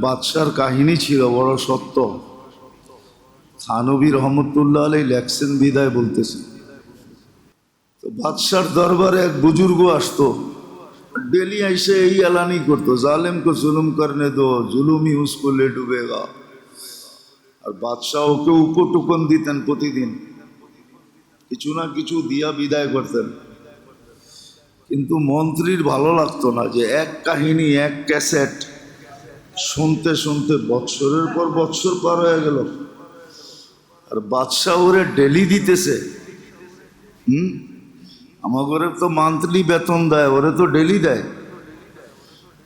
বাদশার কাহিনী ছিল বড় সত্য। থানবী রহমতুল্লাহ আলাইহি লেখছেন বিদায় বলতেছি। তো বাদশার দরবারে এক বুজুর্গ আসতো, ডেলি আইসে এই এলানি করতো, জালেম কো জুলুম করনে দো, জুলুম হি উসকো লে ডুবেগা। আর বাদশাহ ওকে উপটুকন দিতেন, প্রতিদিন কিছু না কিছু দিয়া বিদায় করতেন। কিন্তু মন্ত্রীর ভালো লাগতো না যে এক কাহিনী, এক ক্যাসেট শুনতে শুনতে বৎসরের পর বৎসর পার হয়ে গেল, আর বাদশাহ ওরে ডেলি দিতেছে। আমাদের তো মান্থলি বেতন দেয়, ওরে তো ডেলি দেয়,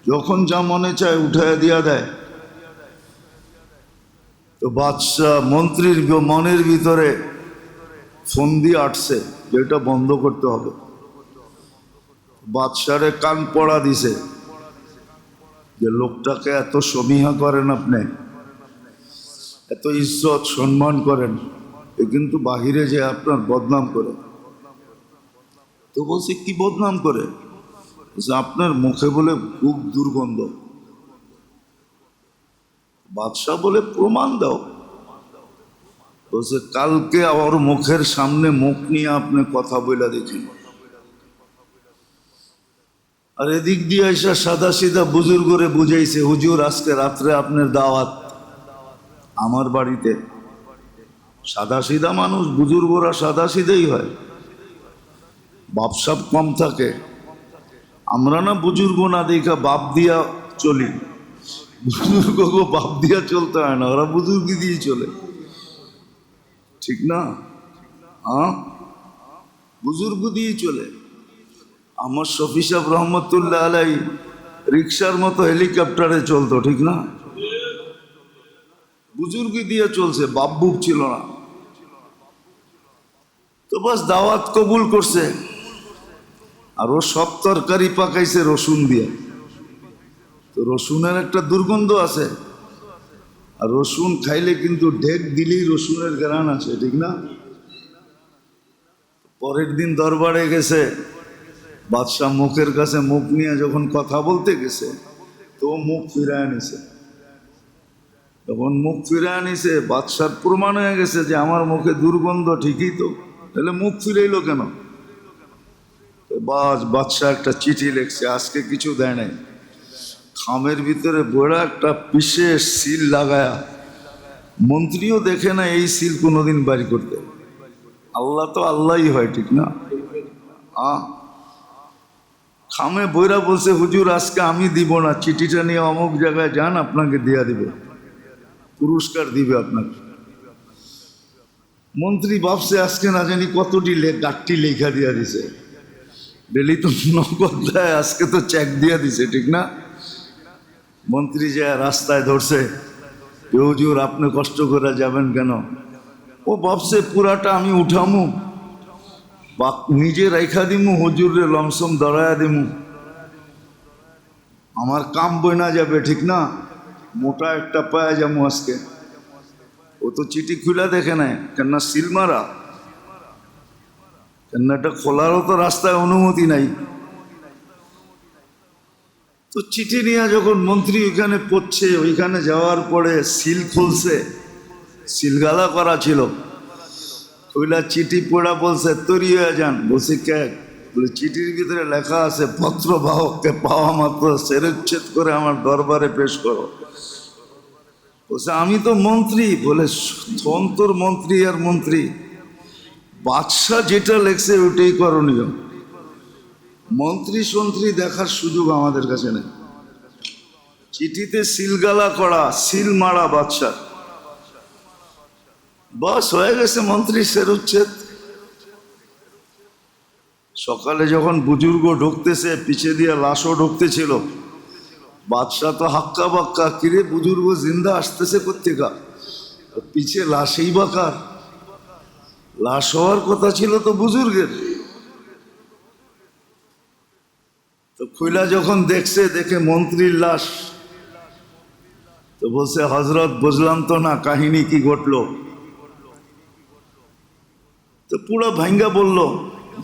যখন যা মনে চায় উঠায় দিয়া দেয়। তো বাদশাহ মন্ত্রীর মনের ভিতরে ফন্দি আটছে যে এটা বন্ধ করতে হবে। বাদশারে কান পড়া দিছে যে লোকটাকে এত সমীহা করেন আপনি, এত ইজ্জত সম্মান করেন, এ কিন্তু বাহিরে যে আপনার বদনাম করে। তো বলছে কি বদনাম করে? আপনার মুখে বলে খুব দুর্গন্ধ। বাদশাহ বলে প্রমাণ দাও। বলছে কালকে ওর মুখের সামনে মুখ নিয়ে আপনি কথা বলে দেখেন। আর এদিক দিয়ে এসে সাদা সিধা বুজুর্গরে বুঝাইছে, হুজুর আজকে রাত্রে আপনার দাওয়াত আমার বাড়িতে। সাদা সিধা মানুষ, বুজুর্গরা সাদা সিধাই হয়, বাপসাপ কম থাকে। আমরা না বুজুর্গ না দেখা বাপ দিয়া চলি, বুজুর্গকে বাপ দিয়া চলতে হয় না, ওরা বুজুর্গি দিয়ে চলে, ঠিক না? হ্যাঁ, বুজুর্গ দিয়ে চলে। আমার শফি সাহেব রহমতুল্লাহ আলাই রিক্সার মতো হেলিকপ্টারে চলতো, ঠিক না? বুজুর্গি দিয়ে চলছে, বাপ বুক ছিল না। তো বাস দাওয়াত কবুল করছে, আর ও সব তরকারি পাকাইছে রসুন দিয়ে। তো রসুনের একটা দুর্গন্ধ আছে, আর রসুন খাইলে কিন্তু ঢেক দিলেই রসুনের ঘ্রাণ আছে, ঠিক না? পরের দিন দরবারে গেছে, বাদশাহ মুখের কাছে মুখ নিয়ে যখন কথা বলতে গেছে, তো মুখ ফিরায় নিছে। যখন মুখ ফিরায় নিছে, বাদশার প্রমাণ হয়ে গেছে যে আমার মুখে দুর্গন্ধ, ঠিকই তো, তাহলে মুখ ফিরাইলো কেন? বাদশাহ একটা চিঠি লিখছে, আজকে কিছু দেয় নাই, খামের ভিতরে বড় একটা বিশেষ সিল লাগায়া, মন্ত্রীও দেখে না এই সিল কোনোদিন বাড়ি করতে। আল্লাহ তো আল্লাহই হয়, ঠিক না? খামে বইরা বলছে, হুজুর আজকে আমি দিব না, চিঠিটা নিয়ে অমুক জায়গায় যান, আপনাকে দিয়া দিবে, পুরস্কার দিবে আপনাকে। মন্ত্রী ভাবছে আজকে না জানি কতটি গাঠটি লেখা দিয়া দিছে, ডেলি তো নগদ দেয়, আজকে তো চেক দিয়া দিছে, ঠিক না? মন্ত্রী যে রাস্তায় ধরছে, হুজুর আপনি কষ্ট করে যাবেন কেন? ও ভাবছে পুরাটা আমি উঠামু বা নিজে রেখা দিমু, হুজুরে লমসম দড়াইয়া দিমু, আমার কাম বইনা যাবে, ঠিক না? মোটা একটা পায়া যাবো আজকে। ও তো চিঠি খুলে দেখে নাই, কেননা সিল মারা, কেননা এটা খোলারও তো রাস্তায় অনুমতি নাই। তো চিঠি নিয়ে যখন মন্ত্রী ওইখানে পড়ছে, ওইখানে যাওয়ার পরে সিল খুলছে, সিলগালা করা ছিল, ওইলা চিঠি পড়া বলছে তৈরি হয়ে যান। বলছি কে? বলে চিঠির ভিতরে লেখা আছে, পত্র বাহককে পাওয়া মাত্র শিরচ্ছেদ করে আমার দরবারে পেশ করো। বলছে আমি তো মন্ত্রী। বলে তোর মন্ত্রী আর মন্ত্রী, বাদশাহ যেটা লেখছে ওইটাই করণীয়, মন্ত্রী সন্ত্রী দেখার সুযোগ আমাদের কাছে নেই। চিঠিতে সিলগালা করা, সিল মারা বাদশাহ, বাস হয়ে গেছে মন্ত্রী শিরচ্ছেদ। সকালে যখন বুজুর্গ ঢুকতেছে, পিছে দিয়ে লাশও ঢুকতেছিল, বাদশাহ তো হাক্কা বাক্কা, কিরে বুজুর্গ জিন্দা আসতেছে কোত্থেকা, পিছে লাশই বাকার, লাশ হওয়ার কথা ছিল তো বুজুর্গের। তো খুইলা যখন দেখছে, দেখে মন্ত্রীর লাশ, তো বলছে হজরত বুঝলাম তো না কাহিনী কি ঘটলো। তো পুরা ভাঙ্গা বলল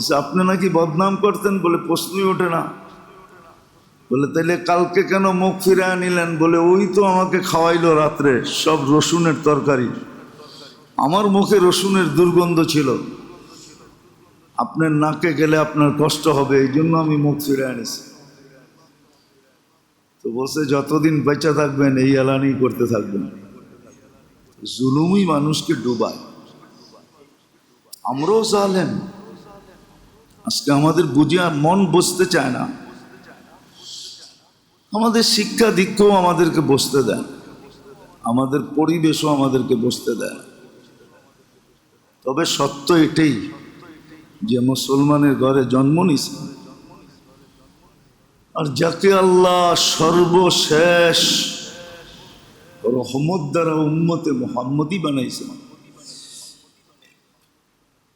যে আপনি নাকি বদনাম করতেন। বলে প্রশ্নই ওঠে না, বলে তাইলে কালকে কেন মুখ ফিরে নিলেন? বলে ওই তো আমাকে খাওয়াইলো রাত্রে সব রসুনের তরকারি, আমার মুখে রসুনের দুর্গন্ধ ছিল, আপনার নাকে গেলে আপনার কষ্ট হবে, এই জন্য আমি মুখ ফিরে আনিছি। তো বলছে যতদিন বেঁচে থাকবেন এই এলানি করতে থাকবেন। জুলুমই মানুষকে ডুবায়। আমরাও জালেম। আজকে আমাদের বুঝে আর মন বসতে চায় না। আমাদের শিক্ষা দীক্ষাও আমাদেরকে বসতে দেয়, আমাদের পরিবেশও আমাদেরকে বসতে দেয়। তবে সত্য এটাই যে মুসলমানের ঘরে জন্ম নিছে, আর যাকে আল্লাহ সর্বশেষ রহমত দ্বারা উম্মতে মুহাম্মদী বানাইছেন,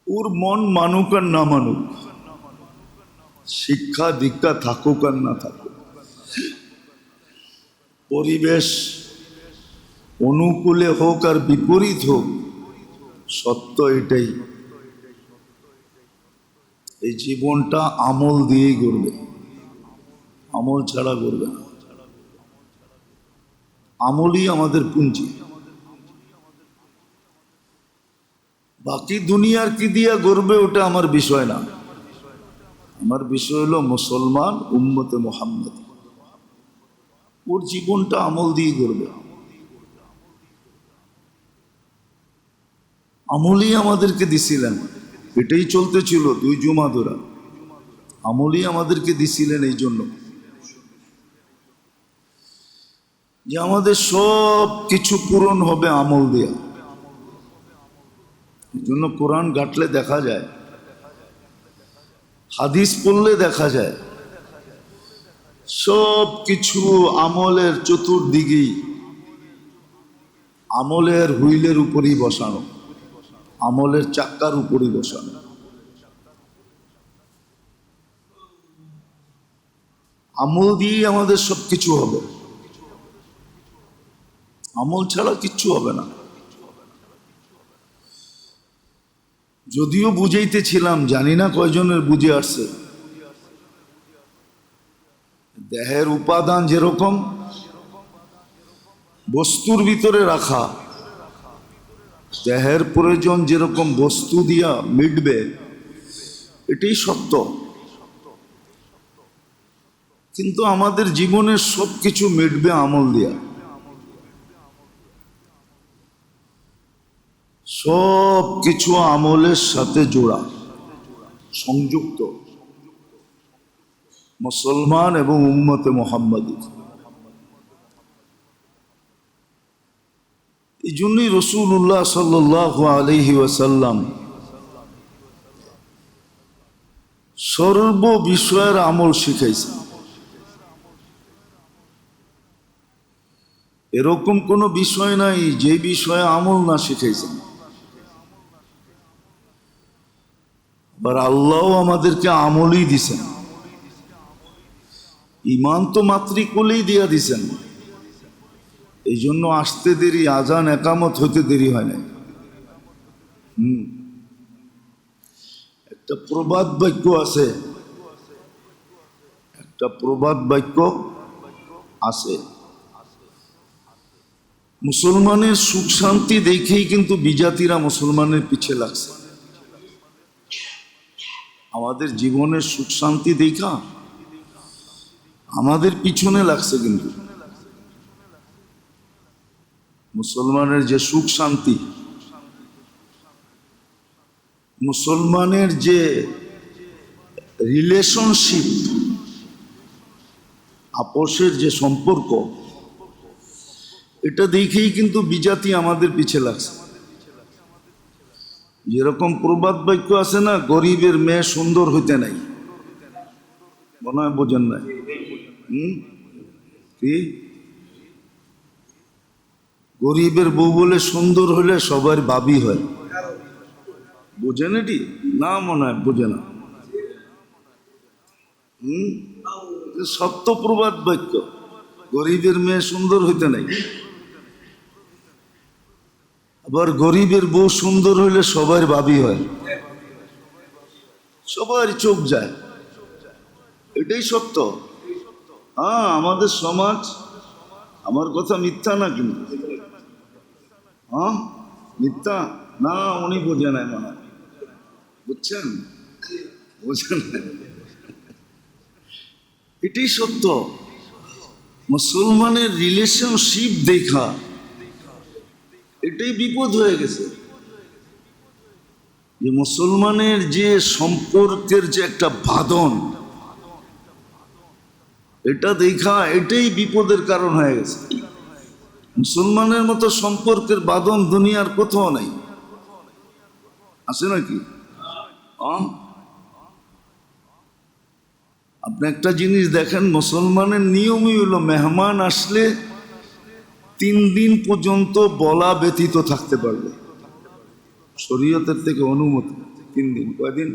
ওর মন মানুক আর না মানুক, শিক্ষা দীক্ষা থাকুক আর না থাকুক, পরিবেশ অনুকূলে হোক আর বিপরীত হোক, সত্য এটাই এই জীবনটা আমল দিয়েই গড়বে, আমল ছাড়া গড়বে না। আমলই আমাদের পুঁজি। বাকি দুনিয়ার কি দিয়া গড়বে ওটা আমার বিষয় না। আমার বিষয় হলো মুসলমান উম্মতে মুহাম্মদ, ওর জীবনটা আমল দিয়ে গড়বে। আমলই আমাদেরকে দিছিলেন, এটাই চলতেছিল 2 জুমা ধরে। আমলই আমাদেরকে দিছিলেন এই জন্য যে আমাদের সব কিছু পূরণ হবে আমল দেয়া। এই জন্য কোরআন ঘাটলে দেখা যায়, হাদিস পড়লে দেখা যায়, সব কিছু আমলের চতুর্দিকেই আমলের হুইলের উপরই বসানো, আমলের চাক্কার উপরই বসানো। আমল দিয়েই আমাদের সব কিছু হবে, আমল ছাড়া কিচ্ছু হবে না। যদিও বুঝাইতেছিলাম, জানি না কয়জনের বুঝে আসছে। দেহের উপাদান যেরকম বস্তুর ভিতরে রাখা, দেহের প্রয়োজন যেরকম বস্তু দিয়া মিটবে, এটাই সত্য। কিন্তু আমাদের জীবনের সব কিছু মিটবে আমল দিয়া। সব কিছু আমলের সাথে জোড়া, সংযুক্ত, মুসলমান এবং উম্মতে মুহাম্মদী। এই জন্যই রাসূলুল্লাহ সাল্লাল্লাহু আলাইহি ওয়াসাল্লাম সর্ব বিষয়ের আমল শিখাইছেন। এরকম কোনো বিষয় নাই যে বিষয়ে আমল না শিখাইছেন। আবার আল্লাহও আমাদেরকে আমলই দিছেন। ইমান তো মাতৃকুলেই দিয়া দিছেন, এই জন্য আসতে দেরি, আজান একামত হইতে দেরি হয় না। একটা প্রবাদ বাক্য আছে, একটা প্রবাদ বাক্য আছে, মুসলমানের সুখ শান্তি দেখেই কিন্তু বিজাতিরা মুসলমানের পিছে লাগছে। আমাদের জীবনের সুখ শান্তি দেখা আমাদের পিছনে লাগছে। কিন্তু মুসলমানের যে সুখ শান্তি, মুসলমানের যে রিলেশনশিপ, আপোষের যে সম্পর্ক, এটা দেখেই কিন্তু বিজাতি আমাদের পিছে লাগছে। যেরকম প্রবাদ বাক্য আছে না, গরিবের মেয়ে সুন্দর হইতে নাই, মনে হয় বোঝেন নাই? কি গরিবের বউ বলে সুন্দর হলে সবার বাবি হয়, বোঝেন এটি? না, মনে হয় বোঝে না। সত্য প্রবাদ বাক্য, গরিবের মেয়ে সুন্দর হইতে নাই। আবার গরিবের বউ সুন্দর হইলে সবার বাবি হয়, সবার চোখ যায়, এটাই সত্য। হ্যাঁ, আমাদের সমাজ, আমার কথা মিথ্যা না কিন্তু, হ্যাঁ মিথ্যা না, উনি বোঝে নাই মনে হয়। বুঝছেন? বুঝছেন? এটাই সত্য। মুসলমানের রিলেশনশিপ দেখা এটাই বিপদ হয়ে গেছে, যে মুসলমানের যে সম্পর্কের যে একটা বাঁধন, এটা দেখা এটাই বিপদের কারণ হয়ে গেছে। মুসলমানের মতো সম্পর্কের বাঁধন দুনিয়ার কোথাও নাই, আছে নাকি? আপনি একটা জিনিস দেখেন, মুসলমানের নিয়মই হলো মেহমান আসলে 3 দিন পর্যন্ত বলা ব্যতীত থাকতে পারবে, শরীয়তের থেকে অনুমতি। 3 দিন। কয়দিন?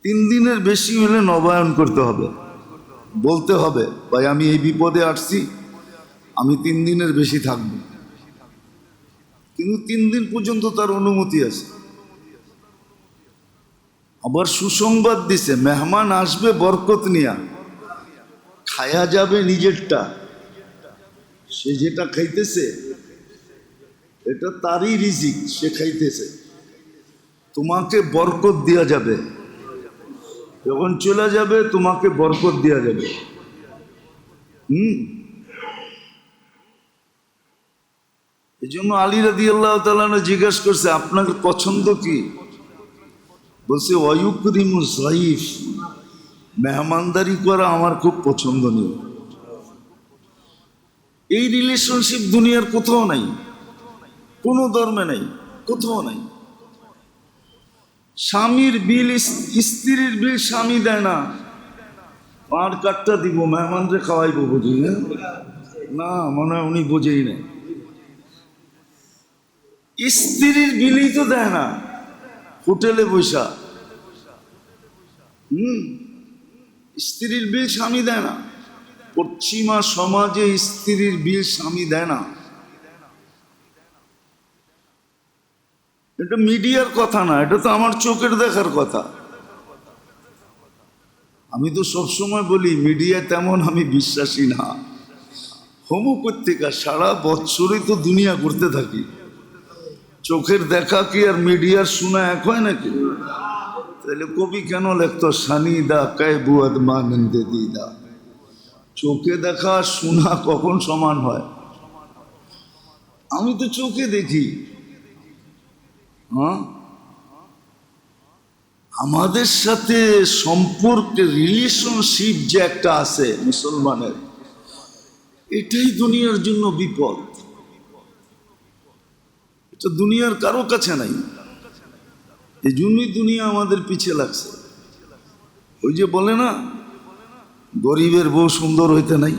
3 দিনের বেশি হলে নবায়ন করতে হবে, বলতে হবে ভাই আমি এই বিপদে আসছি, আমি 3 দিনের বেশি থাকব, কিন্তু 3 দিন পর্যন্ত তার অনুমতি আছে। আবার সুসংবাদ দিছে, মেহমান আসবে বরকত নিয়া, খায়া যাবে নিজেরটা, সে যেটা খাইতেছে এটা তারই রিজিক, সে খাইতেছে, তোমাকে বরকত দেওয়া যাবে, যখন চলে যাবে তোমাকে বরকত দেওয়া যাবে। এই জন্য আলী রাদিয়াল্লাহু তাআলা জিজ্ঞাসা করছে আপনার পছন্দ কি? বলছে ওয়ায়ুকরিমু যায়িফ, মেহমানদারি করা আমার খুব পছন্দনীয়। এই রিলেশনশিপ দুনিয়ার কোথাও নাই, কোনো ধর্মে নাই, কোথাও নাই। স্বামীর বিল স্ত্রীর বিল স্বামী দেয় না, আর কাটটা দিব মেহমানরে খাওয়াইবো, বুঝি না, মনে হয় উনি বোঝেই না। স্ত্রীর বিলই তো দেয় না, হোটেলে বৈশা। স্ত্রীর বিল স্বামী দেয় না, পশ্চিমা সমাজে স্ত্রীর বিল স্বামী দেয় না। এটা মিডিয়ার কথা না, এটা তো আমার চোখের দেখার কথা। আমি তো সবসময় বলি মিডিয়া তেমন আমি বিশ্বাসী না। হোমোপত্রিকা সারা বৎসরই তো দুনিয়া করতে থাকি, চোখের দেখা কি আর মিডিয়ার শোনা এক হয় নাকি? তাহলে কবি কেন লিখতো সানিদা কে বুয়াদ মানন্দে দিদা? চোখে দেখা আর শোনা কখন সমান হয়? আমি তো চোখে দেখি। আমাদের সাথে সম্পর্কের রিলেশনশিপ যে একটা আছে মুসলমানের, এটাই দুনিয়ার জন্য বিপদ। এটা দুনিয়ার কারো কাছে নাই, এই জন্যই দুনিয়া আমাদের পিছিয়ে লাগছে। ওই যে বলে না, গরিবের বউ সুন্দর হইতে নাই,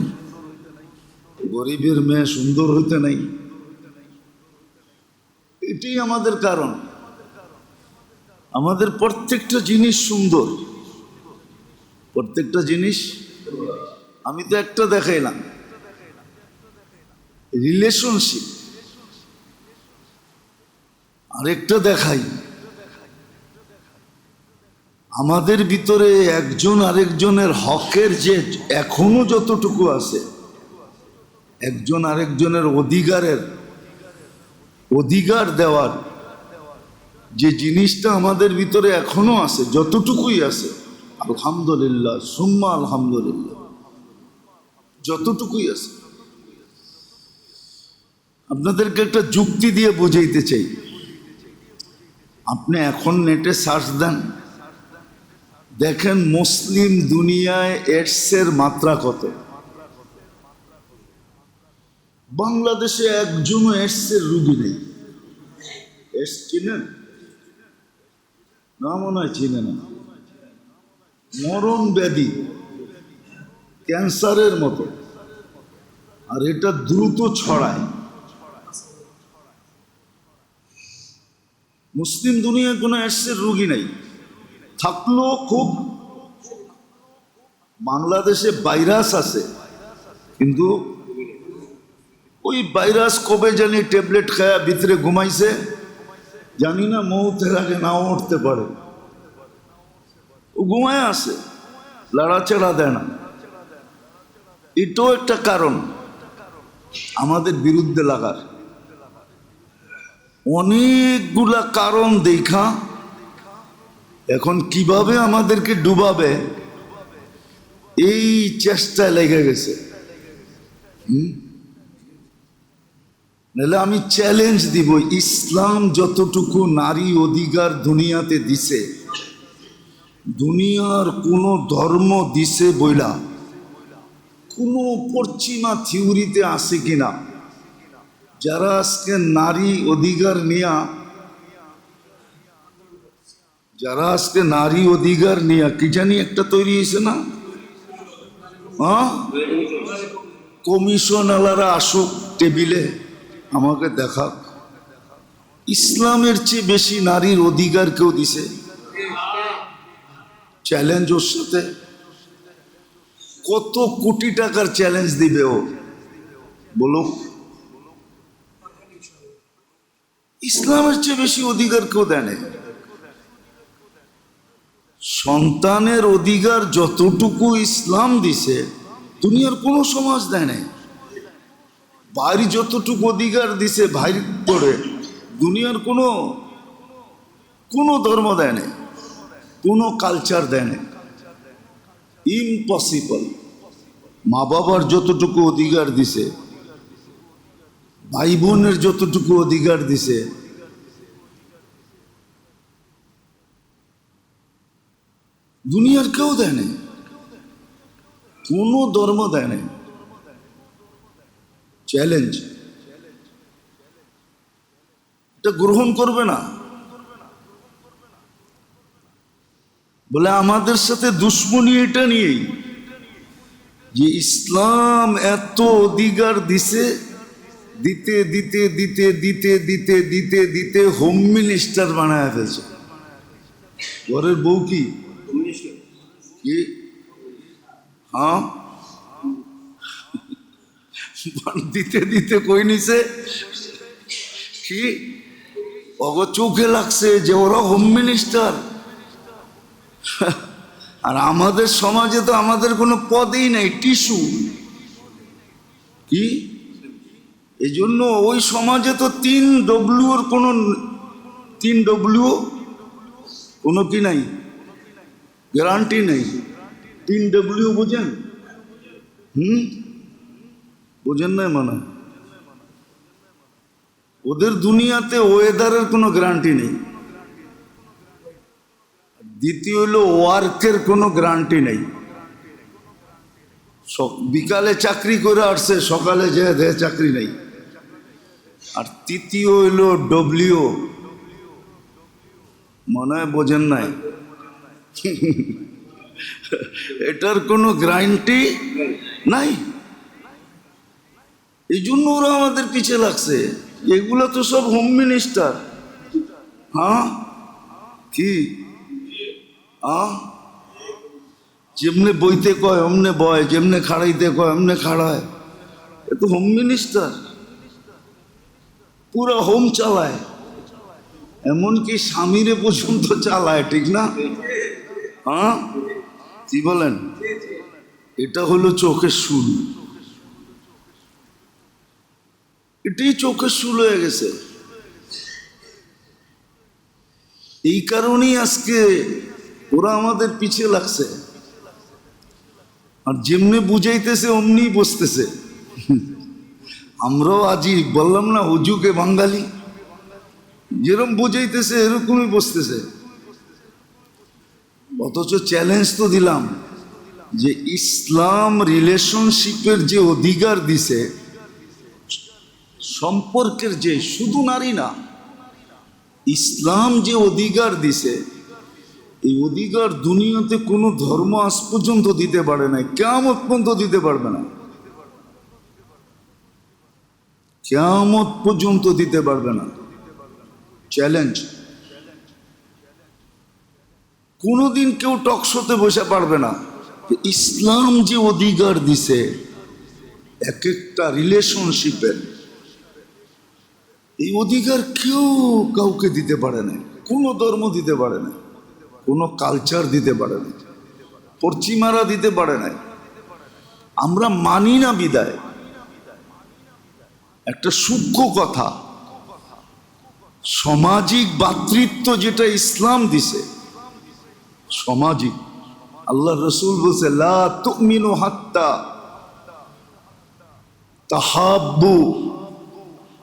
গরিবের মেয়ে সুন্দর হইতে নাই, এটাই আমাদের কারণ। আমাদের প্রত্যেকটা জিনিস সুন্দর, প্রত্যেকটা জিনিস। আমি তো একটা দেখাইলাম রিলেশনশিপ, আরেকটা দেখাই আমাদের ভিতরে একজন আরেকজনের হকের যে এখনো যতটুকু আছে, একজন আরেকজনের অধিকার দেওয়ার যে জিনিসটা আমাদের ভিতরে এখনো আছে, যতটুকুই আছে, আলহামদুলিল্লাহ সুম্মা আলহামদুলিল্লাহ, যতটুকুই আছে। আপনাদেরকে একটা যুক্তি দিয়ে বুঝাইতে চাই। আপনি এখন নেটে সার্চ দেন, দেখেন মুসলিম দুনিয়ায় এডসের মাত্রা কত। বাংলাদেশে একজনও এডসের রুগী নেই। এডস চিনেন না? মনে হয় চিনে না। মরণ ব্যাধি, ক্যান্সারের মতো, আর এটা দ্রুত ছড়ায়। মুসলিম দুনিয়ায় কোনো এডসের রুগী নেই, থাকলেও খুব। বাংলাদেশে ভাইরাস আছে, কিন্তু ওই ভাইরাস কবে জানি ট্যাবলেট খায়া ভিতরে ঘুমাইছে, জানি না, মৌতের আগে নাও উঠতে পারে, ও ঘুমায় আছে, লড়াচড়া দেয় না। এটাও একটা কারণ আমাদের বিরুদ্ধে লাগার। অনেকগুলা কারণ দেখা এখন কিভাবে আমাদেরকে ডুবাবে এই চেষ্টায় লেগে গেছে। নাহলে আমি চ্যালেঞ্জ দিব, ইসলাম যতটুকু নারী অধিকার দুনিয়াতে দিছে, দুনিয়ার কোনো ধর্ম দিছে বইলা কোনো পশ্চিমা থিওরিতে আছে কিনা? যারা আজকে নারী অধিকার নিয়া কি জানি একটা তৈরি হয়েছে না, কমিশন আলারা আসুক টেবিলে, আমাকে দেখা ইসলামের চেয়ে বেশি নারীর অধিকার কেউ দিছে? চ্যালেঞ্জ ওর সাথে কত কোটি টাকার চ্যালেঞ্জ দিবে ও, বলো। ইসলামের চেয়ে বেশি অধিকার কেউ দেয় না। সন্তানের অধিকার যতটুকু ইসলাম দিছে দুনিয়ার কোনো সমাজ দেয় নাই। ভাই যতটুকু অধিকার দিছে ভাইয়ের করে দুনিয়ার কোনো ধর্ম দেয় নাই, কোনো কালচার দেয় নাই। ইম্পসিবল। মা বাবার যতটুকু অধিকার দিছে, ভাই বোনের যতটুকু অধিকার দিছে, দুনিয়ার কেউ দেয় নাই, কোনো ধর্ম দেয় নাই। চ্যালেঞ্জ, এটা গ্রহণ করবে না বলে আমাদের সাথে দুশ্মনী এটা নিয়েই যে ইসলাম এত অধিকার দিছে, দিতে দিতে দিতে দিতে দিতে দিতে দিতে হোম মিনিস্টার বানায় ফেলছে। ঘরের বউ কি হ্যাঁ দিতে দিতে কই নিছে কি অগ চোখে লাগছে যে ওরা হোম মিনিস্টার। আর আমাদের সমাজে তো আমাদের কোনো পদেই নাই, টিস্যু কি। এই জন্য ওই সমাজে তো 3W কোনো কি নাই, গ্যারান্টি নেই। 3W বোঝেন? বোঝেন না মানে ওদের দুনিয়াতে ওয়েদারের কোনো গ্যারান্টি নেই। দ্বিতীয় হলো ওয়ার্কের কোনো গ্যারান্টি নেই। বিকালে চাকরি করে আসছে, সকালে যে চাকরি নেই। আর তৃতীয় হইলো ডব্লিউ, মনে হয় বোঝেন নাই, এটার কোনো গ্যারান্টি নাই। এই জন্য ওরা আমাদের পিছিয়ে লাগছে। এগুলো তো সব হোম মিনিস্টার। হ্যাঁ কি যেমনে বইতে কয় অমনে বয়, যেমনে খাড়াইতে কয় অমনে খাড়ায়। এ তো হোম মিনিস্টার, পুরো হোম চালায়, এমনকি স্বামীরে পর্যন্ত চালায়, ঠিক না? হ্যাঁ কি বলেন? এটা হলো চোখের শুল, এটাই চোখের শুল হয়ে গেছে। এই কারণেই আজকে ওরা আমাদের পিছিয়ে লাগছে। আর যেমনি বুঝাইতেছে অমনি বসতেছে। আমরাও আজই বললাম না হুজুকে বাঙালি, যেরকম বুঝাইতেছে এরকমই বসতেছে। অথচ চ্যালেঞ্জ তো দিলাম যে ইসলাম রিলেশনশিপের যে অধিকার দিছে, সম্পর্কের যে, শুধু নারী না, ইসলাম যে অধিকার দিছে, এই অধিকার দুনিয়াতে কোনো ধর্ম আজ পর্যন্ত দিতে পারে না, কিয়ামত পর্যন্ত দিতে পারবে না, কিয়ামত পর্যন্ত দিতে পারবে না। চ্যালেঞ্জ। কোনোদিন কেউ টকশোতে বসে পারবে না ইসলাম যে অধিকার দিছে এক একটা রিলেশনশিপের, এই অধিকার কেউ কাউকে দিতে পারে না, কোনো ধর্ম দিতে পারে না, কোনো কালচার দিতে পারে না, পশ্চিমারা দিতে পারে না। আমরা মানি না বিদায়। একটা সূক্ষ্ম কথা, সামাজিক ভ্রাতৃত্ব যেটা ইসলাম দিছে, সামাজিক, আল্লাহ রসুল বলছে লা তুমিনু হাত্তা তাহাব্বু,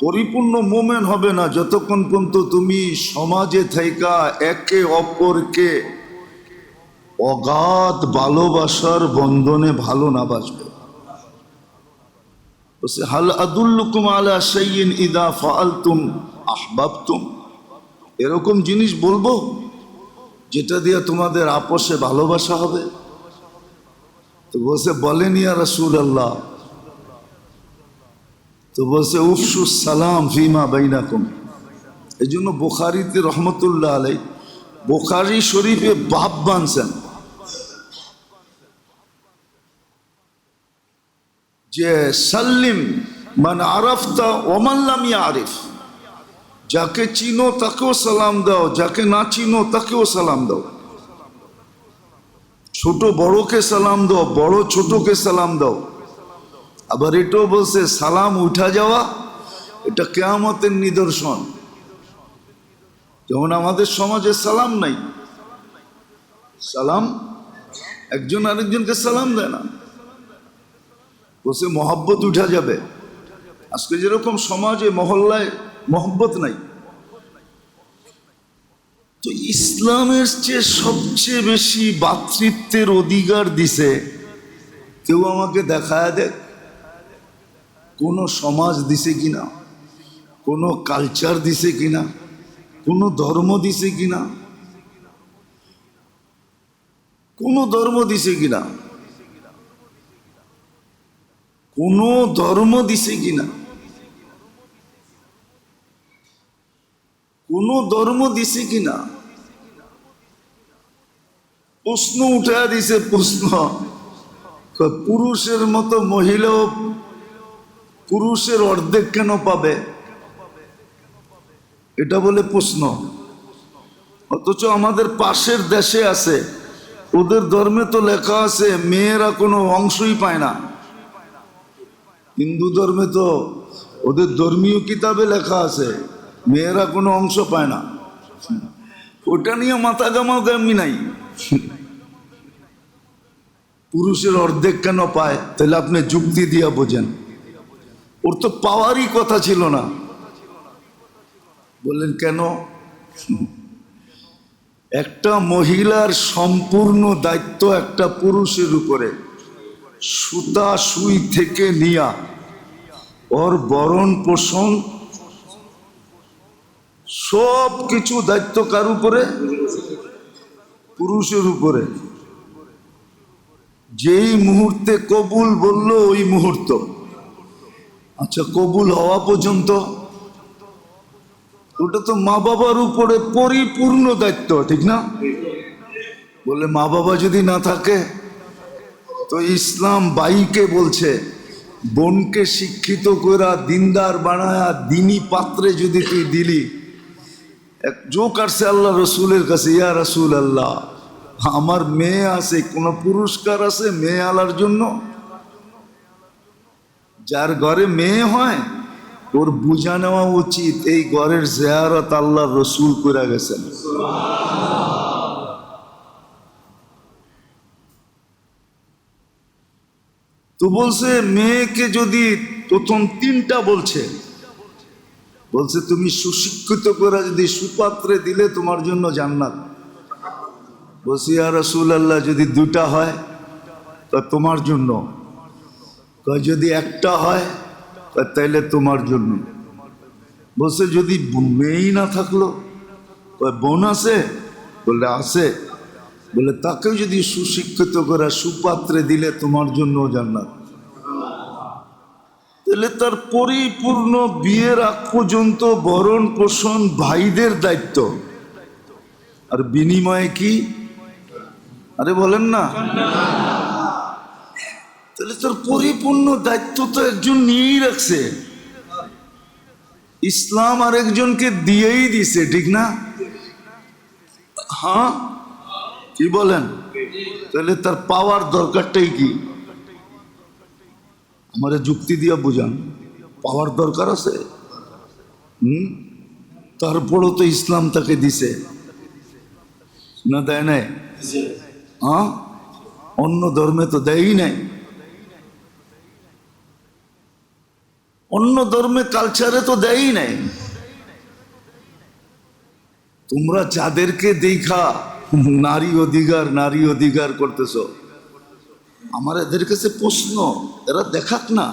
পরিপূর্ণ মোমেন হবে না যতক্ষণ পর্যন্ত তুমি সমাজে থাইকা একে অপরকে অগাধ ভালোবাসার বন্ধনে ভালো না বাসবে। হাল আদুল্লুকুম আলা শাইইন ইদা ফাআলতুম আহবাবতুম, এরকম জিনিস বলবো যেটা দিয়ে তোমাদের আপসে ভালোবাসা হবে? তো বলছে বলেন ইয়া রাসূলুল্লাহ। তো বলছে উফসুস সালাম ফিমা বাইনাকুম। এই জন্য বুখারীতে রহমতুল্লাহ আলাই, বুখারী শরীফে বাব বানছেন যে সাল্লিম মান আরাফতা ওমান লাম ইয়ারিফ, যাকে চিনো তাকেও সালাম দাও, যাকে না চিনো তাকেও সালাম দাও। ছোট বড়কে সালাম দাও, বড় ছোটকে সালাম দাও। আবার এটাও বলছে সালাম উঠা যাওয়া এটা কিয়ামতের নিদর্শন। যেমন আমাদের সমাজে সালাম নাই, সালাম একজন আরেকজনকে সালাম দেয় না, বলছে মহব্বত উঠা যাবে। আজকে যেরকম সমাজে মহল্লায় মহব্বত নাই, তো ইসলামের চেয়ে সবচেয়ে বেশি ভ্রাতৃত্বের অধিকার দিছে। কেউ আমাকে দেখায় দেখ কোনো সমাজ দিছে কিনা, কোনো কালচার দিছে কিনা, কোনো ধর্ম দিছে কিনা, কোনো ধর্ম দিছে কিনা, কোনো ধর্ম দিছে কিনা, কোনো ধর্ম দিছে কিনা। প্রশ্ন উঠা দিছে, প্রশ্ন পুরুষের মতো মহিলাও পুরুষের অর্ধেক কেন পাবে, এটা বলে প্রশ্ন। অথচ আমাদের পাশের দেশে আছে, ওদের ধর্মে তো লেখা আছে মেয়েরা কোনো অংশই পায় না। হিন্দু ধর্মে তো ওদের ধর্মীয় কিতাবে লেখা আছে মেয়েরা কোনো অংশ পায় না। ওটা নিয়ে মাথা গামাগামি নাই। পুরুষের অর্ধেক কেন পায়, তাহলে আপনি যুক্তি দিয়া বোঝেন। ওর তো পাওয়ারই কথা ছিল না। বললেন কেন? একটা মহিলার সম্পূর্ণ দায়িত্ব একটা পুরুষের উপরে, সুতা সুই থেকে নিয়া ওর বরণ পোষণ সব কিছু দায়িত্ব কার উপরে? পুরুষের উপরে। যেই মুহূর্তে কবুল বলল ওই মুহূর্ত, আচ্ছা কবুল হওয়া পর্যন্ত ওটা তো মা বাবার উপরে পরিপূর্ণ দায়িত্ব, ঠিক না? বলে মা বাবা যদি না থাকে, তো ইসলাম বাইকে বলছে বোনকে শিক্ষিত করা দিনদার বানায়া দিনী পাত্রে যদি তুই দিলি, এক জোক আসছে আল্লাহ রসুলের কাছে, ইয়া রসুল আল্লাহ আমার মেয়ে আছে, কোনো পুরস্কার আছে মেয়ে আলার জন্য? যার ঘরে মেয়ে হয় ওর বুঝা নেওয়া উচিত এই ঘরের জিয়ারত আল্লাহ রসুল করে গেছেন। তো বলছে মেয়েকে যদি প্রথম তিনটা বলছে তুমি সুশিক্ষিত করে যদি সুপাত্রে দিলে তোমার জন্য জান্নাত। বলছি ইয়া রাসূলুল্লাহ যদি দুটা হয় তা তোমার জন্য, যদি একটা হয় তাইলে তোমার জন্য। বলছে যদি মেয়েই না থাকলো, বোন আছে? বললে আছে। বলে তাকেও যদি সুশিক্ষিত করে সুপাত্রে দিলে তোমার জন্য জান্নাত। তাহলে তার পরিপূর্ণ বিয়ের আগ পর্যন্ত ভরণ পোষণ ভাইদের দায়িত্ব, আর বিনিময়ে কি? আরে বলেন না। তাহলে তার পরিপূর্ণ দায়িত্ব তো একজন নিয়েই রাখছে, ইসলাম আর একজনকে দিয়েই দিছে, ঠিক না? হ্যাঁ কি বলেন? তাহলে তার পাওয়ার দরকারটাই কি? আমারে যুক্তি দিয়া বুঝান, পাওয়ার দরকার আছে? তারপরও তো ইসলাম তাকে দিছে না, দেয় নাই? হ্যাঁ, অন্য ধর্মে তো দেয়ই নাই। অন্য ধর্মে কালচারে তো দেয়ই নাই। তোমরা যাদেরকে দেখা নারী অধিকার করতেছ, আমার এদের কাছে প্রশ্ন, এরা দেখাক না।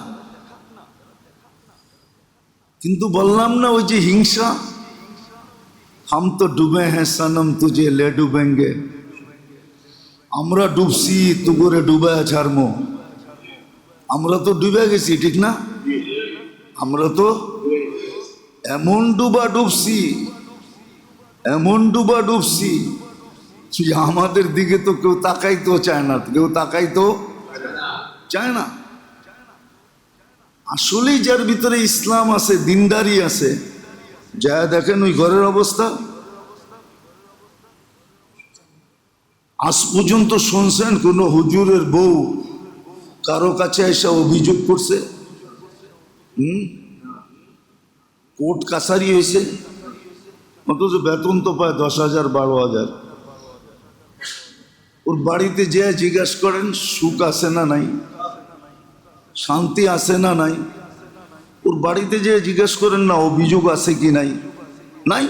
কিন্তু বললাম না, ওই যে হিংসা, হাম তো ডুবে হ্যাঁ সনম তুঝে লে ডুবেঙ্গে, আমরা ডুবছি তু করে ডুবে ছাড়মো। আমরা তো ডুবে গেছি, ঠিক না? আমরা তো এমন ডুবছি যে আমাদের দিকে তো কেউ তাকাইতেও চায় না, চায় না। আসলেই যার ভিতরে ইসলাম আছে, দিনদারি আছে, যা দেখেন ওই ঘরের অবস্থা। আজ পর্যন্ত শুনছেন কোন হুজুরের বউ কারো কাছে এসে অভিযোগ করছে? কোর্ট কাছারি হয়েছে, অথচ বেতন তো পায় 10,000 12,000। ওর বাড়িতে যে জিজ্ঞাসা করেন সুখ আছে না নাই, শান্তি আছে না নাই, ওর বাড়িতে যে জিজ্ঞেস করেন না অভিযোগ আছে কি নাই, নাই।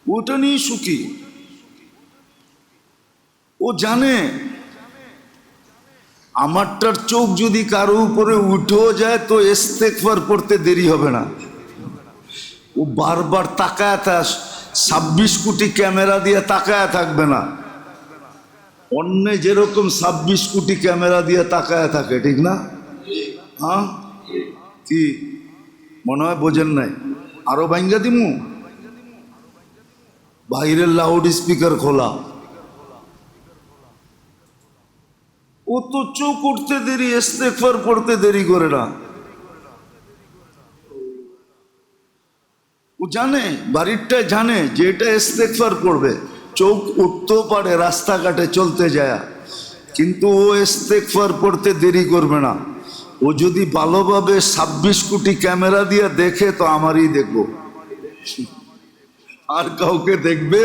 ওটা নিয়ে সুখী। ও জানে আমারটার চোখ যদি কারো উপরে উঠেও যায় তো ইস্তেগফার পড়তে দেরি হবে না। ও বারবার তাকায় 26 কোটি ক্যামেরা দিয়ে তাকায় থাকবে না। অন্য যেরকম 26 কোটি ক্যামেরা দিয়ে তাকায় থাকে, ঠিক না? হ্যাঁ, কি মনে হয় বোঝেন নাই? আরো ভাঙ্গা দিমু, বাইরের লাউড স্পিকার খোলা। ও তো চোখ উঠতে দেরি, ইস্তেগফার পড়তে দেরি করে না। ও জানে, বাড়িরটায় জানে যে এটা ইস্তেগফার পড়বে, চোখ উঠতেও পারে রাস্তাঘাটে চলতে যায়, কিন্তু ও ইস্তেগফার পড়তে দেরি করবে না। ও যদি ভালোভাবে 26 কোটি ক্যামেরা দিয়ে দেখে তো আমারই দেখবো, আর কাউকে দেখবে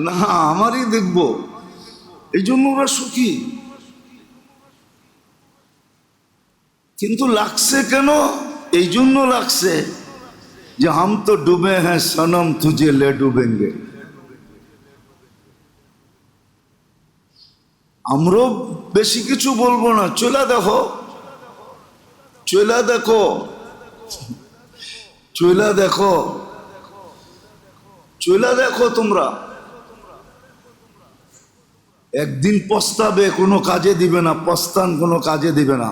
না, আমারই দেখবো। এই জন্য ওরা সুখী। কিন্তু লাগছে কেন? এই জন্য লাগছে যে হাম তো ডুবে হ্যাঁ সনম তুঝে লে ডুবেঙ্গে। আমরাও বেশি কিছু বলবো না, চলে দেখো, চলে দেখো, চলে দেখো, চলে দেখো। তোমরা একদিন পস্তাবে, কোনো কাজে দিবে না। পস্তান কোনো কাজে দিবে না,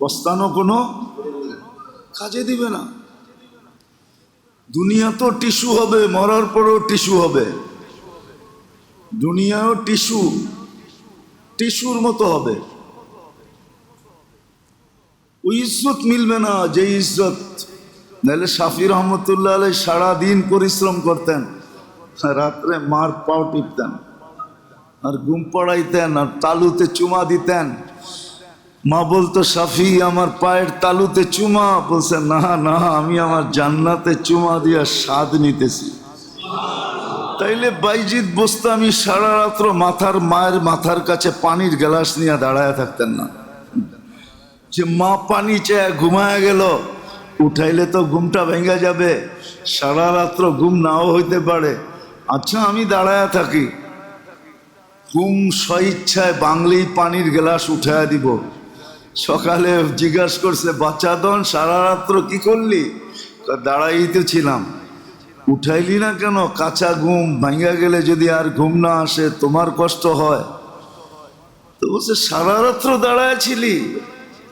পস্তানো কোনো কাজে দিবে না। দুনিয়া তো টিস্যু হবে, মরার পরেও টিস্যু হবে। দুনিয়াও টিস্যুর মতো হবে। ওই ইজ্জত মিলবে না যে ইজ্জত, নাহলে শাফি রহমতুল্লাহ আলাই সারাদিন পরিশ্রম করতেন, রাত্রে মার পাও টিপতেন, আর ঘুম পড়াইতেন, আর তালুতে চুমা দিতেন। মা বলতো, শাফি আমার পায়ের তালুতে চুমা। বলছে, না না, আমি আমার জান্নাতে চুমা দিয়া স্বাদ নিতেছি। তাইলে বাইজিৎ বোস্তামি সারা রাত্র মায়ের মাথার কাছে পানির গ্লাস নিয়ে দাঁড়ায় থাকতেন না, যে মা পানি চেয়ে ঘুমায় গেল, উঠাইলে তো ঘুমটা ভেঙে যাবে, সারা রাত্র ঘুম নাও হইতে পারে। আচ্ছা, আমি দাঁড়ায় থাকি, ঘুম স্বইচ্ছায় বাংলেই পানির গ্লাস উঠায় দিব। সকালে জিজ্ঞাসা করছে, বাচ্চা দন সারা রাত্র কি করলি? দাঁড়াই তো ছিলাম। উঠাইলি না কেন? কাঁচা ঘুম ভাঙ্গা গেলে যদি আর ঘুম না আসে তোমার কষ্ট হয়। তো বলছে, সারা রাত্র দাঁড়ায় ছিলি?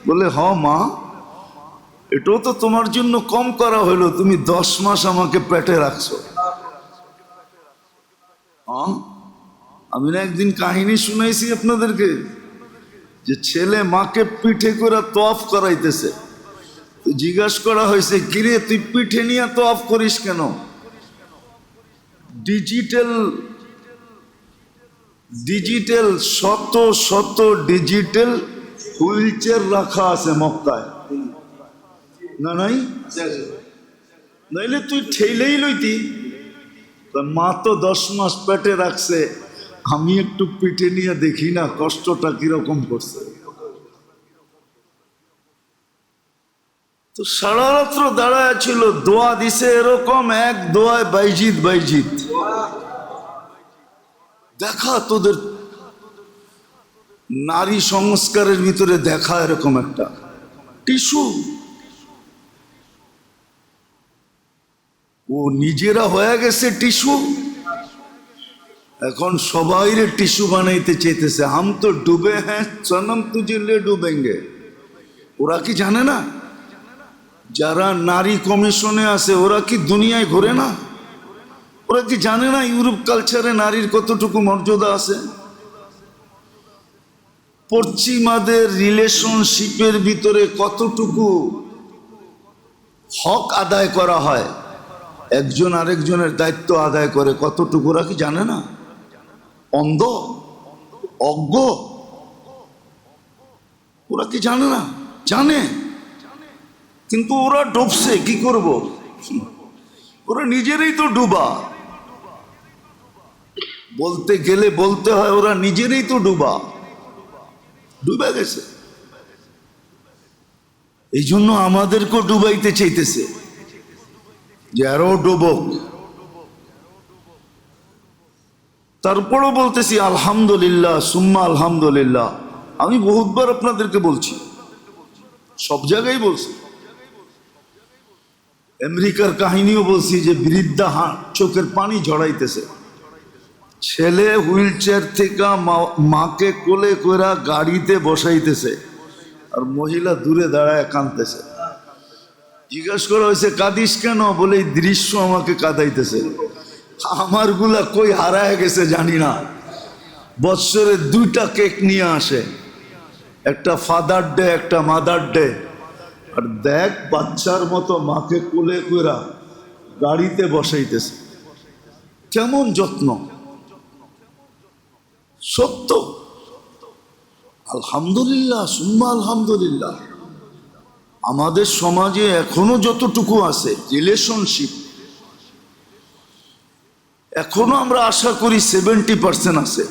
বলে, হ মা, এটাও তো তোমার জন্য কম করা হইলো, তুমি 10 মাস আমাকে পেটে রাখছো। আমি না একদিন কাহিনী শুনাইছি আপনাদেরকে, যে ছেলে মাকে পিঠে করে তওয়াফ করাইতেছে। জিজ্ঞাসা করা হয়েছে, কিরে তুই পিঠে নিয়ে তওয়াফ করিস কেন? ডিজিটাল শত শত ডিজিটাল হুইল চেয়ার রাখা আছে মক্কায় না? নাই? নাইলে তুই ঠেলেই লইতি। মা তো 10 মাস পেটে রাখছে, আমি একটু পিঠে নিয়ে দেখি না কষ্টটা কিরকম করছে। তো সারা রাত্র দাঁড়ায় ছিল, দোয়া দিছে এরকম, এক দোয়ায় বাইজিত বাইজিত। দেখা তোদের নারী সংস্কারের ভিতরে দেখা এরকম একটা টিস্যু। ও নিজেরা হয়ে গেছে টিস্যু, এখন সবাইরে টিস্যু বানাইতে চাইতেছে। হাম তো ডুবে হ্যাঁ সনম তুঝে লে ডুবেঙ্গে। ওরা কি জানে না যারা নারী কমিশনে আছে ওরা কি দুনিয়ায় ঘোরে না? ওরা কি জানে না ইউরোপ কালচারে নারীর কতটুকু মর্যাদা আছে? পশ্চিমাদের রিলেশনশিপের ভিতরে কতটুকু হক আদায় করা হয়, একজন আরেকজনের দায়িত্ব আদায় করে কতটুকু, ওরা কি জানে না? অন্ধ, অজ্ঞ? ওরা কি জানে না? জানে, কিন্তু ওরা ডুবছে। কি করব? ওরা নিজেরাই তো ডুবা। বলতে গেলে বলতে হয় ওরা নিজেরাই তো ডুবা, ডুবে গেছে। এই জন্য আমাদেরকেও ডুবাইতে চাইতেছে যে আরো ডুবক। তারপরও বলতেছি আলহামদুলিল্লাহ সুম্মা আলহামদুলিল্লাহ। আমি বহুতবার আপনাদেরকে বলছি, সব জায়গায় বলছি, আমেরিকার কাহিনীও বলছি যে বৃদ্ধা চোখের পানি ঝরাইতেছে, ছেলে হুইল চেয়ার থেকে মাকে কোলে কইরা গাড়িতে বসাইতেছে, আর মহিলা দূরে দাঁড়ায় কাঁদতেছে। জিজ্ঞাসা করা হয়েছে কাঁদিস কেন? বলে এই দৃশ্য আমাকে কাঁদাইতেছে। আমার গুলা কই হারায় গেছে জানি না। বৎসরে 2টা কেক নিয়ে আসে, একটা ফাদার ডে একটা মাদার ডে, আর দেখ বাচ্চার মতো মাকে কোলে কইরা গাড়িতে বসাইতেছে। কেমন যত্ন! সত্য। আলহামদুলিল্লাহ সুম্মা আলহামদুলিল্লাহ। আমাদের সমাজে এখনো যতটুকু আছে রিলেশনশিপ, এখনো আমরা আশা করি 70% আছে।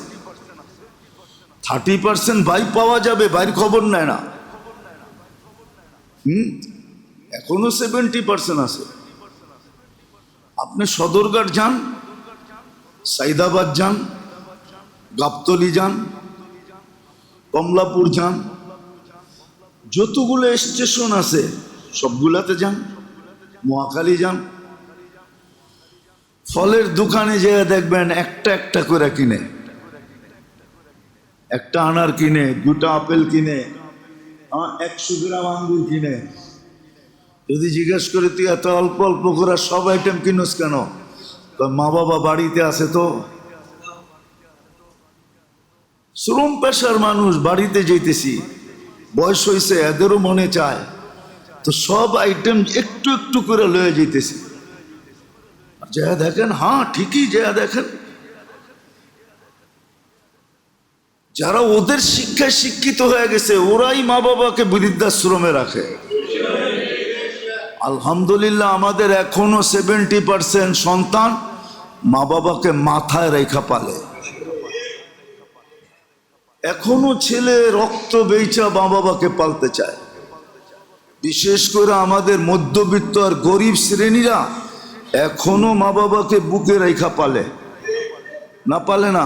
30% ভাই পাওয়া যাবে, ভাইয়ের খবর নেয় না। এখনো 70% আছে। আপনি সদরঘাট যান, সাইদাবাদ যান, গাবতলী যান, কমলাপুর যান, যতগুলো স্টেশন আছে সবগুলাতে যান, মহাখালী যান, ফলের দোকানে যেয়ে দেখবেন একটা একটা করে কিনে, একটা আনার কিনে, 2টা আপেল কিনে, 100 গ্রাম আঙ্গুর কিনে। যদি জিজ্ঞেস করে তুই এত অল্প অল্প করে সব আইটেম কিনোস কেন? মা বাবা বাড়িতে আছে তো। শ্রম পেশার মানুষ, বাড়িতে যেতেছি, বয়স হয়েছে, এদেরও মনে চায়, তো সব আইটেম একটু একটু করে লয়ে যেতেছি। যা দেখেন, হ্যাঁ ঠিকই, যা দেখেন যারা ওদের শিক্ষায় শিক্ষিত হয়ে গেছে ওরাই মা বাবাকে বৃদ্ধাশ্রমে রাখে। আলহামদুলিল্লাহ আমাদের এখনো 70% সন্তান মা বাবাকে মাথায় রেখা পালে। এখনো ছেলে রক্ত বেচা মা বাবাকে পালতে চায়। বিশেষ করে আমাদের মধ্যবিত্ত আর গরিব শ্রেণীরা এখনো মা বাবাকে বুকে রেখা পালে, না পালে না?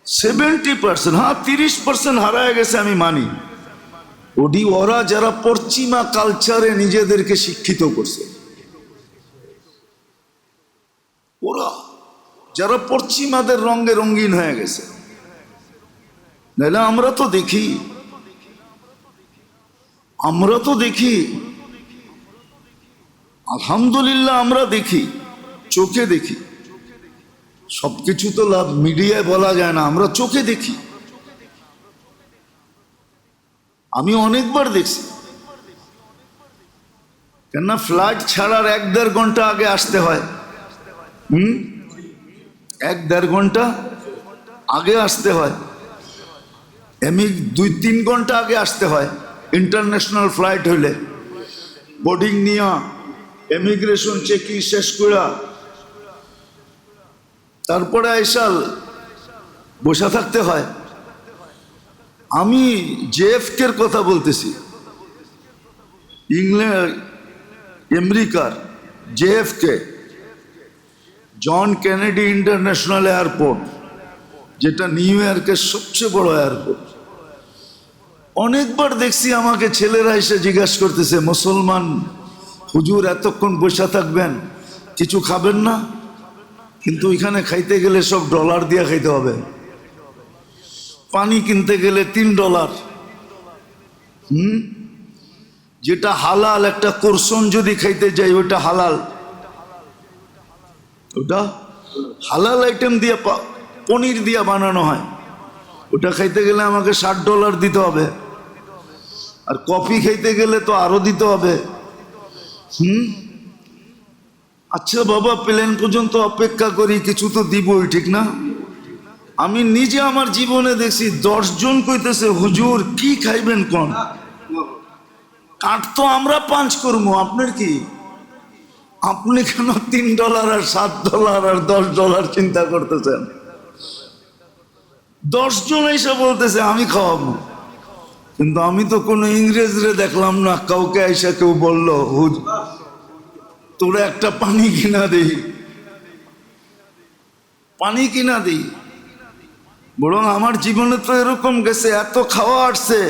70%, হ্যাঁ 30% হারায় গেছে আমি মানি। ওরা যারা পশ্চিমা কালচারে নিজেদেরকে শিক্ষিত করছে, ওরা যারা পশ্চিমাদের রঙে রঙিন হয়ে গেছে। নাহলে আমরা তো দেখি আলহামদুলিল্লাহ, আমরা দেখি, চোখে দেখি। সবকিছু তো লাভ মিডিয়ায় বলা যায় না, আমরা চোখে দেখি। আমি অনেকবার দেখছি, কেননা ফ্লাইট ছাড়ার 1-1.5 ঘন্টা আগে আসতে হয়। 1-1.5 ঘন্টা আগে আসতে হয়। এমনি 2-3 ঘন্টা আগে আসতে হয় ইন্টারন্যাশনাল ফ্লাইট হইলে। বোর্ডিং নিয়া ইমিগ্রেশন চেকিং শেষ করা তারপরে আইসাল বসে থাকতে হয়। আমি জেএফকের কথা বলতেছি, ইংল্যান্ড আমেরিকার JFK, John Kennedy International Airport, যেটা নিউ ইয়র্কের সবচেয়ে বড় এয়ারপোর্ট। অনেকবার দেখছি আমাকে ছেলেরা এসে জিজ্ঞাসা করতেছে, মুসলমান হুজুর এতক্ষণ বসে থাকবেন, কিছু খাবেন না? কিন্তু এখানে খাইতে গেলে সব ডলার দিয়ে খাইতে হবে। পানি কিনতে গেলে $3। যেটা হালাল, একটা কোরসন যদি খাইতে যাই ওটা হালাল, ওটা হালাল আইটেম দিয়ে পনির দিয়ে বানানো হয়, ওটা খাইতে গেলে আমাকে $60 দিতে হবে। আর কফি খাইতে গেলে তো আরো দিতে হবে। আচ্ছা বাবা, প্লেন পর্যন্ত অপেক্ষা করি, কিছু তো দিবই, ঠিক না? আমি নিজে আমার জীবনে দেখছি 10 জন কইতেছে, হুজুর কি খাইবেন কোন? কাঠ তো আমরা পাঞ্চ করবো, আপনার কি? আপনি কেন $3 আর $7 আর $10 চিন্তা করতেছেন? 10 জন এসে বলতেছে আমি খাওয়াবো, কিন্তু আমি তো কোনো ইংরেজরে দেখলাম না কাউকে এসে কেউ বললো হুজুর তোরা একটা পানি কিনা দিই, পানি কিনা দিই। বরং আমার জীবনে তো এরকম গেছে, এত খাওয়া আসছে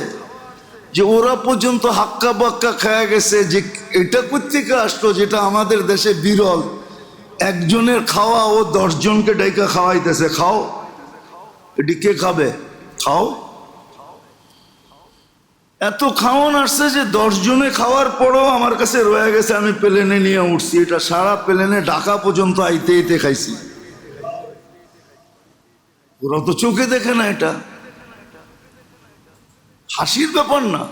যে ওরা পর্যন্ত হাক্কা বাক্কা খায়া গেছে যে এটা কোত্থেকে আসলো, যেটা আমাদের দেশে বিরল। একজনের খাওয়া ও 10 জনকে ডাইকা খাওয়াইতেছে, খাও, এটি কে খাবে, খাও। এত খাওয়ান আসছে যে 10 জনে খাওয়ার পরও আমার কাছে রয়ে গেছে, আমি প্লেনে নিয়ে উঠছি, এটা সারা প্লেনে ঢাকা পর্যন্ত আইতে আইতে খাইছি। ওরা তো চোখে দেখে না, এটা হাসির ব্যাপার না।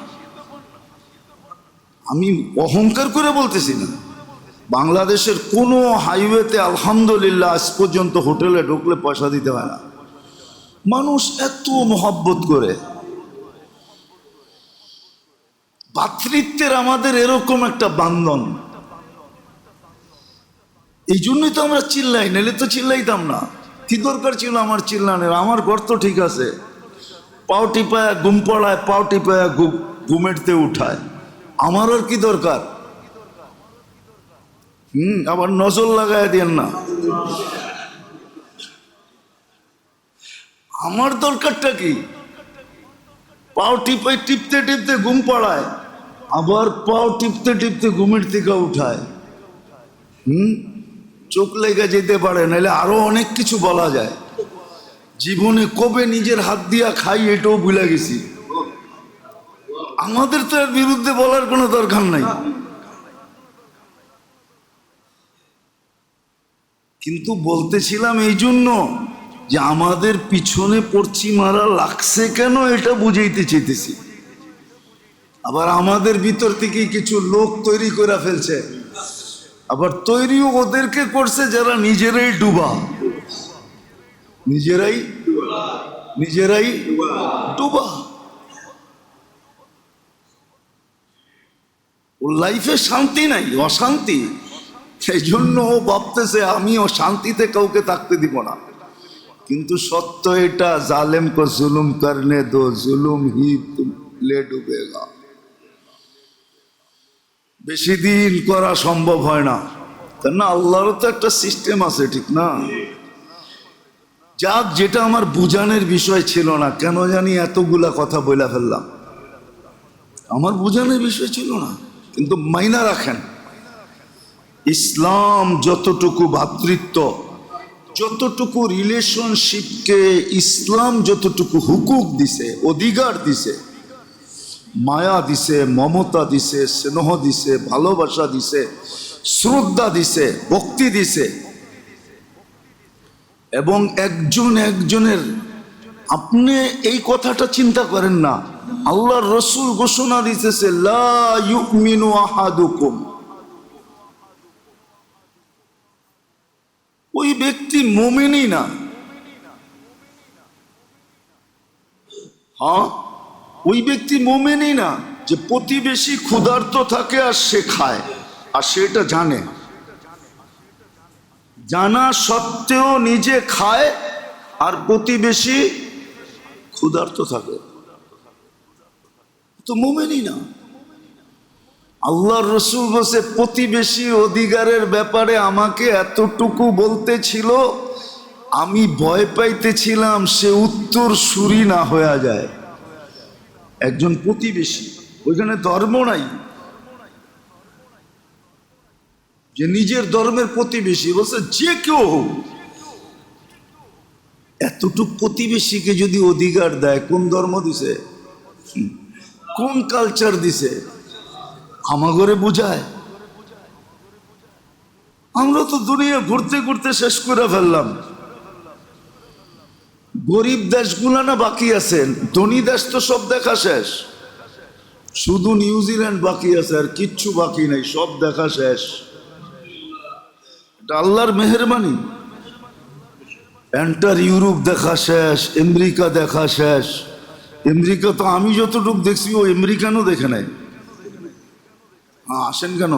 আমি অহংকার করে বলতেছি না, বাংলাদেশের কোনো হাইওয়েতে আলহামদুলিল্লাহ আজ পর্যন্ত হোটেলে ঢুকলে পয়সা দিতে হয় না। মানুষ এত মহব্বত করে। ভ্রাতৃত্বের আমাদের এরকম একটা বান্ধন, এই জন্যই তো আমরা চিল্লাই, নাহলে তো চিল্লাইতাম না। কি দরকার ছিল আমার চিল্লানের? আমার ঘর তো ঠিক আছে, পাও টিপায়া ঘুম পড়ায়, পাও টিপায়া ঘুমেরতে উঠায়, আমার আর কি দরকার? আবার নজর লাগায় দেন না। আমার দরকারটা কি? পাও টিপতে টিপতে ঘুম পড়ায়, আবার পাও টিপতে টিপতে ঘুমের থেকে উঠায়। চোখ লেগে যেতে পারে, নাহলে আরো অনেক কিছু বলা যায়। জীবনে কবে নিজের হাত দিয়া খাই এটাও ভুলে গেছি। আমাদের তো এর বিরুদ্ধে বলার কোনো দরকার নাই। কিন্তু বলতেছিলাম এই জন্য যে আমাদের পিছনে পড়ছি মারা লাগছে কেন, এটা বুঝাইতে চাইতেছি। আবার আমাদের ভিতর থেকে কিছু লোক তৈরি করে ফেলছে, আবার তৈরিও ওদেরকে করছে যারা নিজেরাই ডুবা, নিজেরাই ডুবা। ওর লাইফে শান্তি নাই, অশান্তি। সেই জন্য ও ভাবতেছে আমিও শান্তিতে কাউকে থাকতে দিব না। কিন্তু সত্য এটা, জালেম কো জুলুম করনে দো, জুলুম হি তুমলে ডুবেগা। বেশি দিন করা সম্ভব হয় না, কেননা আল্লাহরও তো একটা সিস্টেম আছে, ঠিক না? যাক, যেটা আমার বুঝানোর বিষয় ছিল না, কেন জানি এতগুলা কথা বলে ফেললাম। আমার বুঝানোর বিষয় ছিল না, কিন্তু মাইনা রাখেন, ইসলাম যতটুকু ভ্রাতৃত্ব, যতটুকু রিলেশনশিপকে ইসলাম যতটুকু হুকুক দিছে, অধিকার দিছে, মায়া দিছে, মমতা দিছে, স্নেহ দিছে, ভালোবাসা দিছে, শ্রদ্ধা দিছে, ভক্তি দিছে, এবং একজন একজনের, আপনি এই কথাটা চিন্তা করেন না, আল্লাহর রসুল ঘোষণা দিতেছে লা ইউমিনু আহাদুকুম, ওই ব্যক্তি মুমিনই না। হ্যাঁ, ওই ব্যক্তি মোমেনই না যে প্রতিবেশী ক্ষুধার্ত থাকে আর সে খায়, আর সেটা জানে, জানা সত্ত্বেও নিজে খায় আর প্রতিবেশী ক্ষুধার্ত থাকে, তো মোমেনই না। আল্লাহর রসুল বসে প্রতিবেশী অধিকারের ব্যাপারে আমাকে এতটুকু বলতেছিল, আমি ভয় পাইতেছিলাম সে উত্তর সুরি না হয়ে যায়। একজন প্রতিবেশী, ওইখানে ধর্ম নাই, যে নিজের ধর্মের প্রতিবেশী, বলছে যে কেউ হোক, এতটুক প্রতিবেশীকে যদি অধিকার দেয়, কোন ধর্ম দিছে, কোন কালচার দিছে, আমাগরে বুঝায়। আমরা তো দুনিয়া ঘুরতে ঘুরতে শেষ করে ফেললাম। গরিব দেশগুলা না বাকি আছে, ধনী দেশ তো সব দেখা শেষ, শুধু নিউজিল্যান্ড বাকি আছে, আর কিচ্ছু বাকি নাই, সব দেখা শেষ। এটা আল্লাহর মেহেরবানি। এন্টার ইউরোপ দেখা শেষ, আমেরিকা দেখা শেষ। আমেরিকা তো আমি যতটুকু দেখছি ও আমেরিকানও দেখে নাই। আসেন কেন?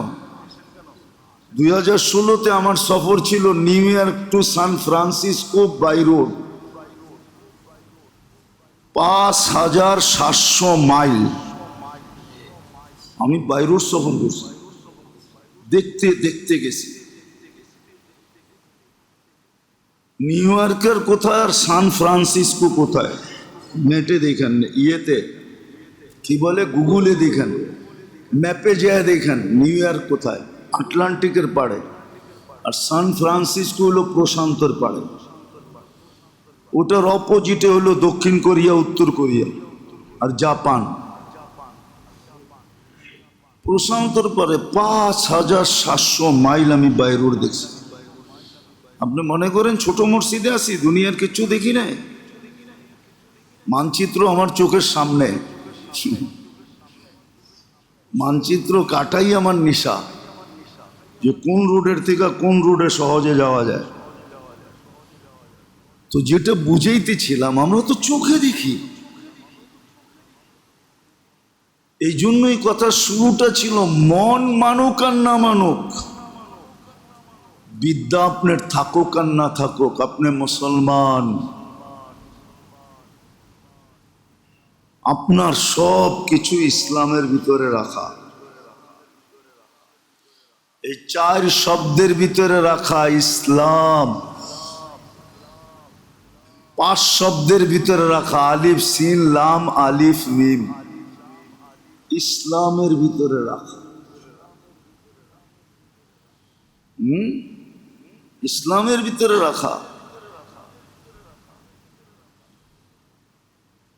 2016-তে আমার সফর ছিল New York to San Francisco by road, 5700 mile আমি বাই রোড সফর করছি, দেখতে দেখতে গেছি। নিউ ইয়র্কের কোথায় আর সান ফ্রান্সিসকো কোথায়, নেটে দেখেন, ইয়েতে কি বলে, গুগলে দেখেন, ম্যাপে যেয়ে দেখেন নিউ ইয়র্ক কোথায়, আটলান্টিকের পাড়ে, আর সান ফ্রান্সিসকো হলো প্রশান্তর পাড়ে। ওটার অপোজিটে হলো দক্ষিণ কোরিয়া, উত্তর কোরিয়া আর জাপান। প্রশান্তর পাড়ে 5700 মাইল আমি বাই রোড দেখছি। আপনি মনে করেন ছোট মসজিদে আছি, দুনিয়ার কিচ্ছু দেখি নাই। মানচিত্র আমার চোখের সামনে, মানচিত্র কাটাই আমার নেশা, যে কোন রোডের থেকে কোন রোডে সহজে যাওয়া যায়। তো যেটা বুঝাইতেছিলাম, আমরা তো চোখে দেখি। এই জন্যই কথা শুরুটা ছিল মন মানুক আর না মানুক, বিদ্যা আপনার থাকুক আর না থাকুক, আপনি মুসলমান, আপনার সব কিছু ইসলামের ভিতরে রাখা, এই 4 শব্দের ভিতরে রাখা ইসলাম, 5 শব্দের ভিতরে রাখা আলিফ সিন লাম আলিফ মিম, ইসলামের ভিতরে রাখা। ইসলামের ভিতরে রাখা,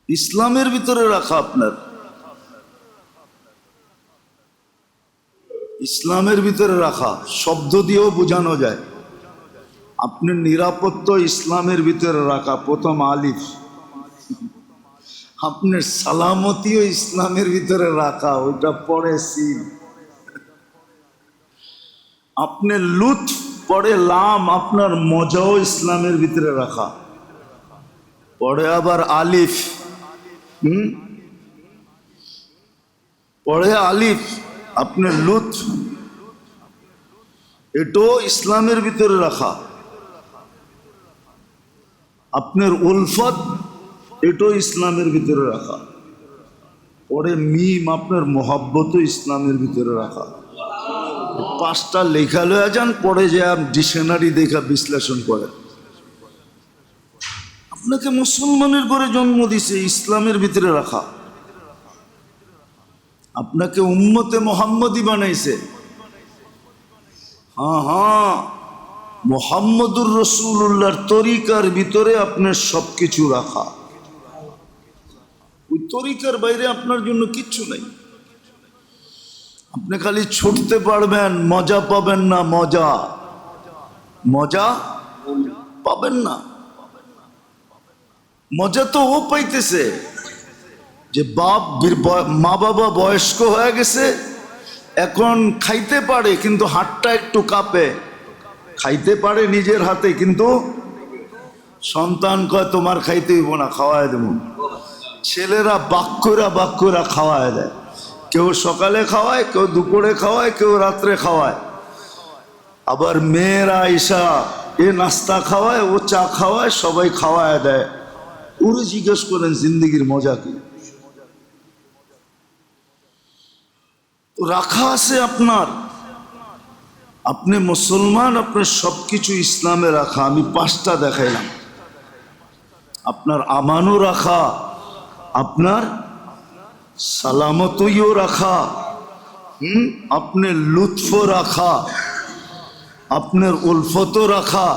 ইসলামের ভিতরে রাখা, আপনার ইসলামের ভিতরে রাখা শব্দ দিয়েও বোঝানো যায়। আপনার নিরাপত্তা ইসলামের ভিতরে রাখা, প্রথম আলিফ। আপনার সালামতিও ইসলামের ভিতরে রাখা, ওইটা পরে সিন। আপনার লুৎফ পরে লাম, আপনার মজাও ইসলামের ভিতরে রাখা, পরে আবার আলিফ, পরে আলিফ, আপনার লুৎফ, এটাও ইসলামের ভিতরে রাখা। আপনার উলফত, এটাও ইসলামের ভিতরে রাখা। পরে মিম, আপনার মোহাব্বতও ইসলামের ভিতরে রাখা। 5টা লেখা লয়ে যান, পরে যে ডিকশনারি দেখা বিশ্লেষণ করে। আপনাকে মুসলমানের ঘরে জন্ম দিছে, ইসলামের ভিতরে রাখা। আপনাকে উম্মতে মোহাম্মদী বানাইছে, হ্যাঁ, মুহাম্মদুর রাসূলুল্লাহর তরিকার ভিতরে আপনার সবকিছু রাখা। ওই তরিকার বাইরে আপনার জন্য কিচ্ছু নাই। আপনি খালি ছুটতে পারবেন, মজা পাবেন না, মজা পাবেন না। মজা তো ও পাইতেছে যে মা বাবা বয়স্ক হয়ে গেছে, এখন খাইতে পারে কিন্তু হাতটা একটু কাঁপে, খাইতে পারে নিজের হাতে, কিন্তু সন্তান কয় তোমার খাইতে হইব না, খাওয়াই দেব। ছেলেরা বাক্যরা খাওয়ায় দেয়, কেউ সকালে খাওয়ায়, কেউ দুপুরে খাওয়ায়, কেউ রাত্রে খাওয়ায়। আবার মেয়েরা আইসা এ নাস্তা খাওয়ায়, ও চা খাওয়ায়, সবাই খাওয়ায় দেয়। ওরে জিজ্ঞেস করেন জিন্দগির মজা কি? তো রাখা আছে আপনার, আপনি মুসলমান, আপনার সবকিছু ইসলামে রাখা। আমি 5টা দেখাইলাম। আপনার আমানও রাখা, আপনার সালামতইও রাখা, আপনার লুৎফও রাখা, আপনার উলফতও রাখা,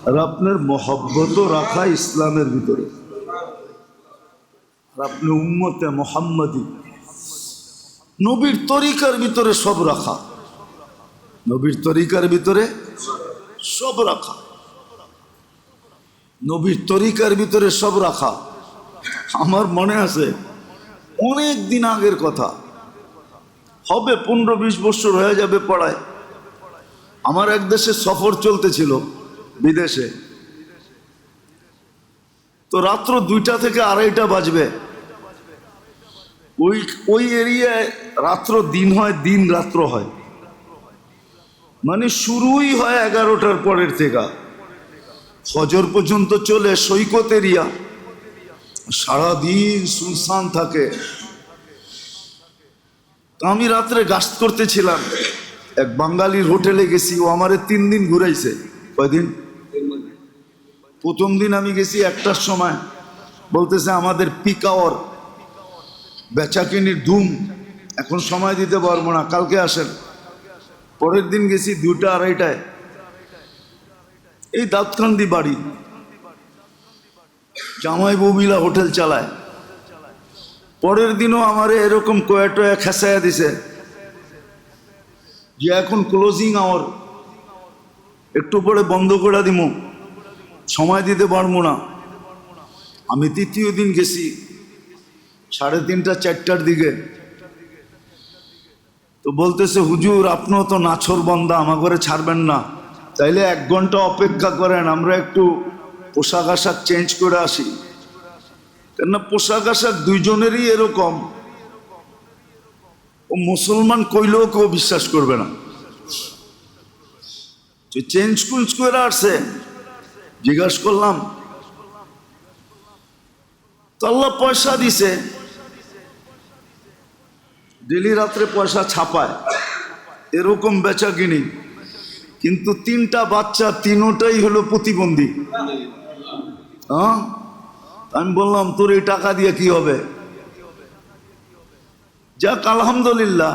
আর আপনার মহব্বতও রাখা ইসলামের ভিতরে। আর আপনি উম্মতে মুহাম্মাদি, নবীর তরিকার ভিতরে সব রাখা, নবীর তরিকার ভিতরে সব রাখা, নবীর তরিকার ভিতরে সব রাখা। আমার মনে আছে অনেক দিন আগের কথা, হবে 15-20 বছর হয়ে যাবে পড়ায়। আমার এক দেশে সফর চলতেছিল, বিদেশে। তো রাত্র 2টা থেকে 2:30 বাজবে। ওই এরিয়ায় রাত্র দিন হয়, দিন রাত্র হয়, মানে শুরুই হয় 11টার পরের থেকে, ফজর পর্যন্ত চলে। সৈকত এরিয়া, সারাদিন সুনসান থাকে। তো আমি রাত্রে গাস্ত করতেছিলাম, এক বাঙালির হোটেলে গেছি। ও আমারে 3 দিন ঘুরাইছে। কয়দিন? প্রথম দিন আমি গেছি 1টার সময়, বলতেছে আমাদের পিক আওয়ার, বেচাকিনির ধুম, এখন সময় দিতে পারবো না, কালকে আসেন। পরের দিন গেছি 2টা 2:30টায়, এই দাউদকান্দি বাড়ি, জামাই বউ মিলা হোটেল চালায়। পরের দিনও আমারে এরকম কয়েকটা খেসাইয়া দিছে যে এখন ক্লোজিং আওয়ার, একটু পরে বন্ধ করে দিব, সময় দিতে পারবো না। আমি 3য় দিন গেছি 3:30 4টার দিকে। তো বলতেছে হুজুর আপনিও তো নাছর বন্দা, আমার ঘরে ছাড়বেন না, তাইলে 1 ঘন্টা অপেক্ষা করেন, আমরা একটু পোশাক আশাক চেঞ্জ করে আসি। কেননা পোশাক আশাক দুইজনেরই এরকম, ও মুসলমান কইলেও কেউ বিশ্বাস করবে না। চেঞ্জ কুঞ্জ করে আসছে। জিজ্ঞাসা করলাম, তো আল্লাহ পয়সা দিছে, ডেলি রাত্রে পয়সা ছাপায়, এরকম বেচা কিনি। কিন্তু 3টা বাচ্চা, 3টাই হলো প্রতিবন্ধী। হ্যাঁ, আমি বললাম তোর এই টাকা দিয়ে কি হবে? যাক আলহামদুলিল্লাহ।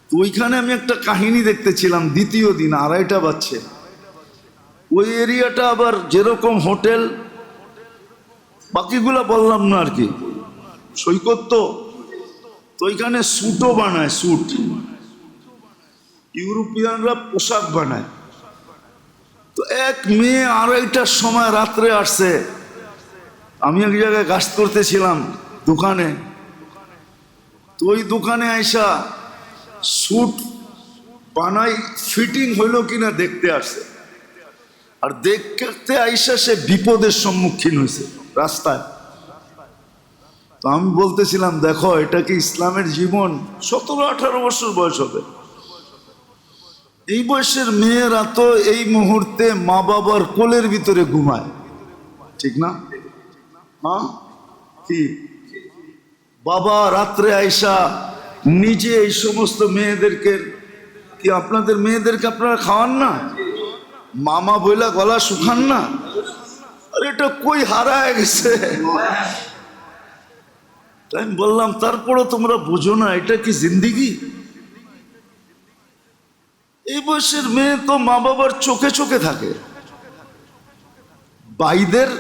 তো ওইখানে আমি একটা কাহিনী দেখতেছিলাম, 2য় দিন 2:30 বাজছে। ওই এরিয়াটা আবার যেরকম হোটেল, বাকিগুলা বললাম না আর কি, সৈকত। তো ওইখানে স্যুটও বানায়, স্যুট, ইউরোপিয়ানরা পোশাক বানায়। তো এক মেয়ে 2:30টার সময় রাত্রে আসছে। আমি এক জায়গায় গাস্ত করতেছিলাম দোকানে। তো ওই দোকানে আইসা স্যুট বানাই, ফিটিং হইল কিনা দেখতে আসছে। আর দেখতে আইসা সে বিপদের সম্মুখীন হয়েছে রাস্তায়। তো আমি বলতেছিলাম দেখো এটা কি ইসলামের জীবন? 17-18 বছর বয়স হবে। এই বয়সের মেয়েরা তো এই মুহূর্তে মা বাবার কোলের ভিতরে ঘুমায়, ঠিক না? হ্যাঁ, কি বাবা রাত্রে আইসা নিজে এই সমস্ত মেয়েদেরকে, কি আপনাদের মেয়েদেরকে আপনারা খাওয়ান না? মামা বইলা গলা শুকান না? আর এটা কই হারায় গেছে। তাই আমি বললাম তারপরও তোমরা বুঝো না এটা কি জিন্দিগি? এই বয়সের মেয়ে তো মা বাবার চোখে চোখে থাকে, ভাইদের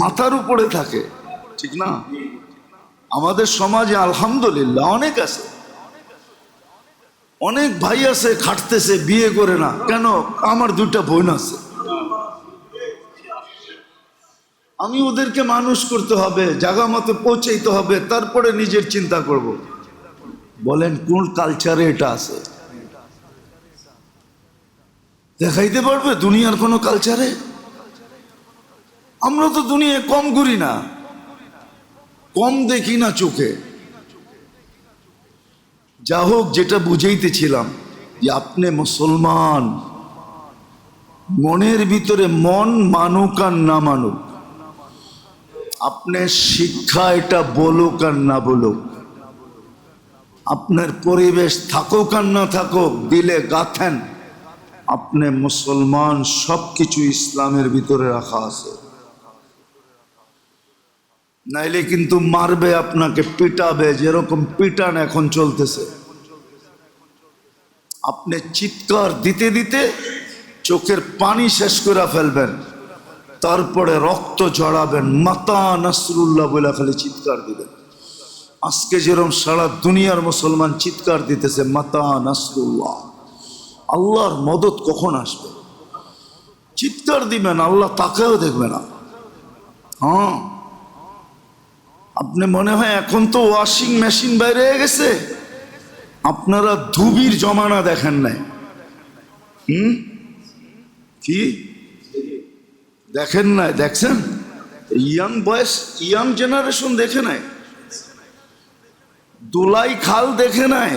মাথার উপরে থাকে, ঠিক না? আমাদের সমাজে আলহামদুলিল্লাহ অনেক আছে, অনেক ভাই আছে খাটতেছে, বিয়ে করে না কেন? আমার 2টা বোন আছে, আমি ওদেরকে মানুষ করতে হবে, জায়গা মতো পৌঁছাইতে হবে, তারপরে নিজের চিন্তা করব। বলেন কোন কালচারে এটা আছে? দেখাইতে পারবে দুনিয়ার কোনো কালচারে? আমরা তো দুনিয়ায় কম ঘুরি না, কম দেখি না চোখে। যা হোক, যেটা বুঝাইতেছিলাম যে আপনি মুসলমান, মনের ভিতরে মন মানুক আর না মানুক, আপনার শিক্ষা এটা বলুক আর না বলুক, আপনার পরিবেশ থাকুক আর না থাকুক, দিলে গাথেন আপনি মুসলমান, সবকিছু ইসলামের ভিতরে রাখা আছে। নাইলে কিন্তু মারবে, আপনাকে পিটাবে, যেরকম পিটান এখন চলতেছে। আপনি চিৎকার দিতে দিতে চোখের পানি শেষ করে ফেলবেন, তারপরে রক্ত ঝরাবেন, মাতা নাসরুল্লাহ বলে খালি চিৎকার দিবেন। আজকে যেরকম সারা দুনিয়ার মুসলমান চিৎকার দিতেছে মাতা নাসরুল্লাহ, আল্লাহর মদত কখন আসবে, চিৎকার দিবেন, আল্লাহ তাকেও দেখবে না। হ্যাঁ, আপনি মনে হয় এখন তো ওয়াশিং মেশিন বাইরে হয়ে গেছে, আপনারা ধুবির জমানা দেখেন নাই? কি দেখেন নাই? দেখছেন? ইয়াং বয়স, ইয়াং জেনারেশন দেখে নাই? দোলাই খাল দেখে নাই?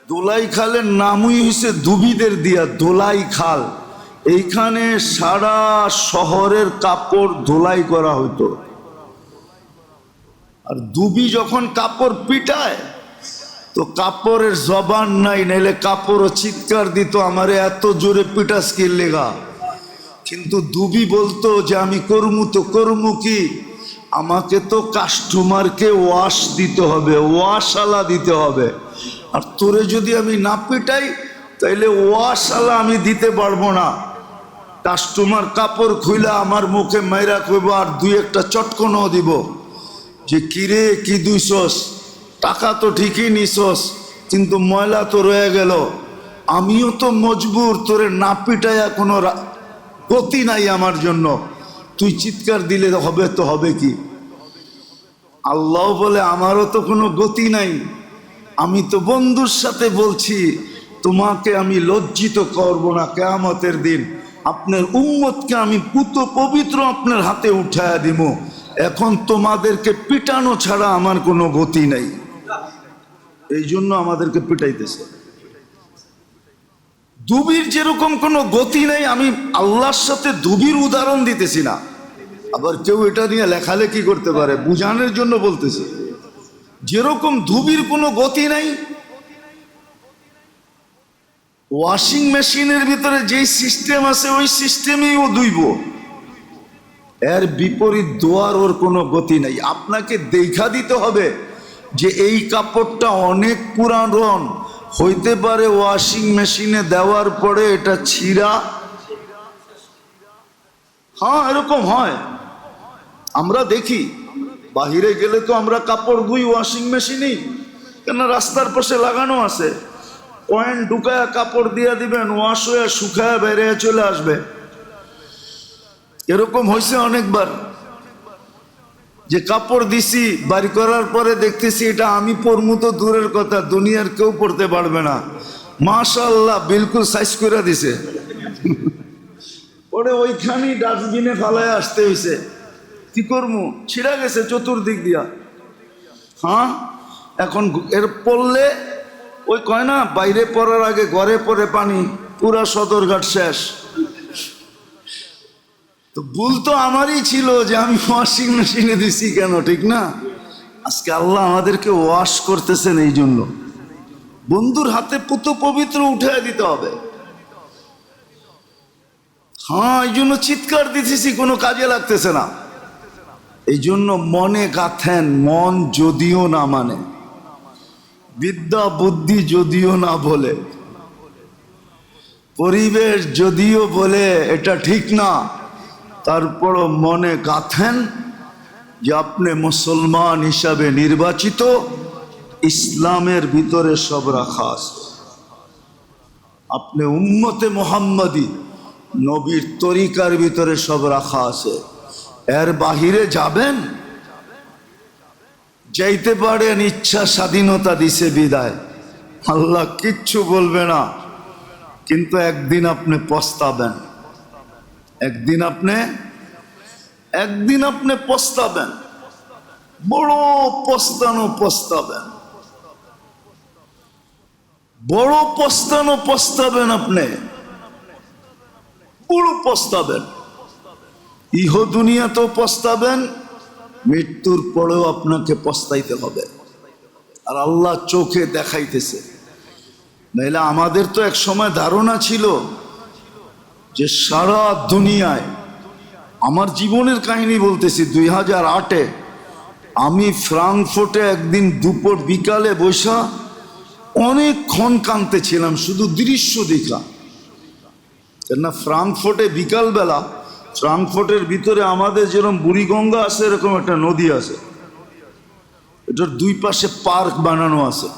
দোলাই খালের নামই হয়েছে ধুবিদের দিয়া, দোলাই খাল। এইখানে সারা শহরের কাপড় ধোলাই করা হতো। আর দুবি যখন কাপড় পিটায় তো কাপড়ের জবান নাই, নাইলে কাপড়ও চিৎকার দিত আমারে এত জোরে পিটাস কি লেগা। কিন্তু দুবি বলতো যে আমি করমু, তো করমু কি, আমাকে তো কাস্টমারকে ওয়াশ দিতে হবে, ওয়াশালা দিতে হবে। আর তোরে যদি আমি না পিটাই তাইলে ওয়াশালা আমি দিতে পারবো না। কাস্টমার কাপড় খুইলা আমার মুখে মাইরা কইব, আর দুই একটা চটকনও দিব যে কিরে কি দুইছস, টাকা তো ঠিকই নিছস কিন্তু ময়লা তো রয়ে গেল, আমিও তো মজবুর, তোরে না পিটাইয়া কোনো গতি নাই আমার জন্য, তুই চিৎকার দিলে হবে তো হবে কি। আল্লাহ বলে আমারও তো কোনো গতি নাই, আমি তো বন্ধুর সাথে বলছি, তোমাকে আমি লজ্জিত করব না কিয়ামতের দিন, আপনার উম্মতকে আমি পুত পবিত্র আপনার হাতে উঠায়া দিব, এখন তোমাদেরকে পিটানো ছাড়া আমার কোনো গতি নাই, এই জন্য আমাদেরকে পিটাইতেছে। দুবির যেরকম কোনো গতি নেই, আমি আল্লাহর সাথে দুবির উদাহরণ দিতেছি না, আবার কেউ এটা নিয়ে লেখালেখি করতে পারে, বুঝানোর জন্য বলতেছি। যেরকম ধুবির কোনো গতি নাই, ওয়াশিং মেশিনের ভিতরে যেই সিস্টেম আছে ওই সিস্টেমেই ও ধুইব, এর বিপরীত দোয়ার ওর কোনো গতি নাই। আপনাকে দেখা দিতে হবে যে এই কাপড়টা অনেক পুরান, হইতে পারে ওয়াশিং মেশিনে দেওয়ার পরে এটা ছিঁড়া। হ্যাঁ, এরকম হয়, আমরা দেখি। বাহিরে গেলে তো আমরা কাপড় ধুই ওয়াশিং মেশিনেই, কেন রাস্তার পাশে লাগানো আছে, পয়েন্ট ঢুকায়া কাপড় দিয়ে দিবেন, ওয়াশ হয়ে শুকায়া বেড়ে চলে আসবে। এরকম হয়েছে অনেকবার যে কাপড় দিছি, বাড়ি করার পরে দেখতেছি এটা আমি পরমু তো দূরের কথা, দুনিয়ার কেউ পড়তে পারবে না, মাশাআল্লাহ বিলকুল সাইজ করে দিছে, পরে ওইখানেই ডাস্টবিনে ফালায় আসতে হয়েছে। কি করবো, ছিঁড়া গেছে চতুর্দিক দিয়া। হ্যাঁ, এখন এর পড়লে ওই কয় না, বাইরে পড়ার আগে ঘরে পড়ে পানি, পুরা সদরঘাট শেষ। তো ভুল তো আমারই ছিল যে আমি ওয়াশিং মেশিনে দিছি কেন, ঠিক না? আজকে আল্লাহ আমাদেরকে ওয়াশ করতেছেন, এই জন্য বন্ধুর হাতে পুত পবিত্র উঠে দিতে হবে। হ্যাঁ, এই জন্য চিৎকার দিতেছি, কোনো কাজে লাগতেছে না। এই জন্য মনে গাথেন, মন যদিও না মানে, বিদ্যা বুদ্ধি যদিও না বলে, পরিবেশ যদিও বলে এটা ঠিক না, তারপরও মনে গাথেন যে আপনি মুসলমান হিসাবে নির্বাচিত, ইসলামের ভিতরে সব রাখা আছে, আপনি উম্মতে মুহাম্মাদি, নবীর তরিকার ভিতরে সব রাখা আছে। এর বাহিরে যাবেন, যাইতে পারেন, ইচ্ছা স্বাধীনতা দিছে বিদায়, আল্লাহ কিচ্ছু বলবে না, কিন্তু একদিন আপনি পস্তাবেন, একদিন আপনি পস্তাবেন। বড় পস্তানো পস্তাবেন, বড় পস্তানো পস্তাবেন, আপনি বড় পস্তাবেন। ইহ দুনিয়াতেও পস্তাবেন, মৃত্যুর পরেও আপনাকে পস্তাইতে হবে। আর আল্লাহ চোখে দেখাইতেছে। নাইলে আমাদের তো এক সময় ধারণা ছিল যে সারা দুনিয়ায়, আমার জীবনের কাহিনী বলতেছি, 2008-এ আমি ফ্রাঙ্কফুর্টে একদিন দুপুর বিকালে বসা অনেকক্ষণ কাঁদতেছিলাম শুধু দৃশ্য দেখা। কেননা ফ্রাঙ্কফুর্টে বিকালবেলা, ফ্রাঙ্কফুর্টের ভিতরে আমাদের যেরকম বুড়িগঙ্গা আছে এরকম একটা নদী আছে, এটার দুই পাশে পার্ক বানানো আছে,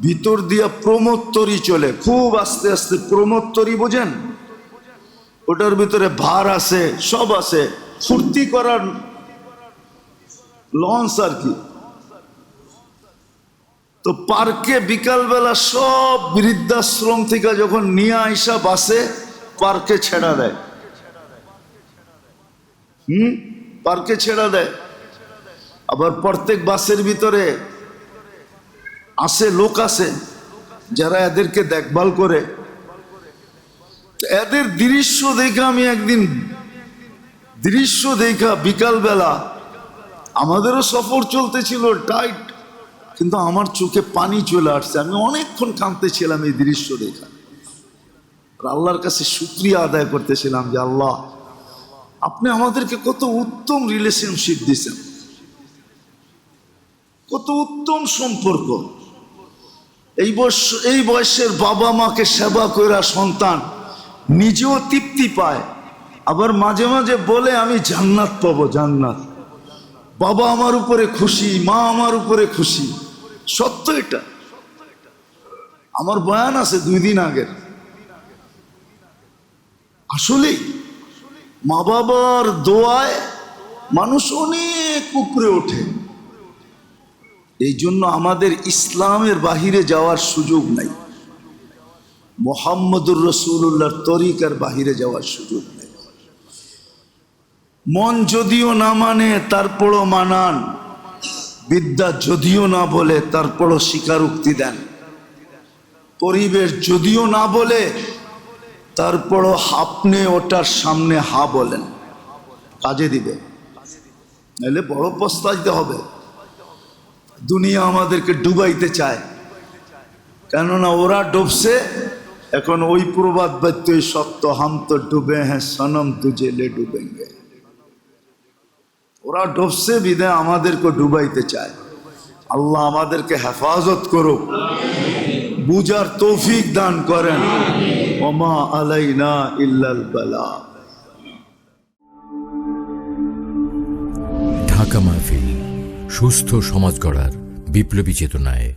ভিতর দিয়া প্রমোত্তরি চলে খুব আস্তে আস্তে। প্রমোত্তরি বোঝেন? ওটার ভিতরে ভার আছে, সব আছে, ফুর্তি করার লঞ্চ আর কি। তো পার্কে বিকালবেলা সব বৃদ্ধাশ্রম থেকে যখন নিয়ে আইসা বাসে পার্কে ছেড়া দেয়, পার্কে ছেড়া দেয়। আবার প্রত্যেক বাসের ভিতরে আসে লোক আছে যারা এদেরকে দেখভাল করে। এদের দৃশ্য দেখা আমি একদিন দৃশ্য দেখা বিকালবেলা, আমাদেরও সফর চলতেছিল টাইট, কিন্তু আমার চোখে পানি চলে আসছে। আমি অনেকক্ষণ কাঁদতেছিলাম এই দৃশ্য দেখা। আল্লাহর কাছে শুকরিয়া আদায় করতেছিলাম যে আল্লাহ, আপনি আমাদেরকে কত উত্তম রিলেশনশিপ দিয়েছেন, কত উত্তম সম্পর্ক। এই বয়সের বাবা মাকে সেবা কইরা সন্তান নিজেও তৃপ্তি পায়, আবার মাঝে মাঝে বলে আমি জান্নাত পাবো, জান্নাত। বাবা আমার উপরে খুশি, মা আমার উপরে খুশি। সত্য এটা। আমার বয়ান আছে 2 দিন আগের। আসলেই মা বাবার দোয়ায় মানুষ অনেক উপরে ওঠে। এই জন্য আমাদের ইসলামের বাহিরে যাওয়ার সুযোগ নাই, মুহাম্মদুর রাসূলুল্লাহর তরিকার বাহিরে যাওয়ার সুযোগ নেই। মন যদিও না মানে তারপরও মানান, বিদ্যা যদিও না বলে তারপরও স্বীকারোক্তি দেন, পরিবেশ যদিও না বলে তারপরও আপনি ওটার সামনে হা বলেন, কাজে দিবে। নাহলে বড় পস্তাইতে হবে। দুনিয়া আমাদেরকে ডুবাইতে চায়, কেননা ওরা ডুবছে। এখন ওই প্রবাদ বাক্যই সত্য, হাম তো ডুবে হ্যাঁ সনম তুঝে লে ডুবেঙ্গে। ওরা ডুবছে বিদায় আমাদেরকে ডুবাইতে চায়। আল্লাহ আমাদেরকে হেফাজত করুক, বুঝার তৌফিক দান করেন। ওমা আলাইনা ইল্লাল বালা। ঢাকা মাহফিল, সুস্থ সমাজ গড়ার বিপ্লবী চেতনায়।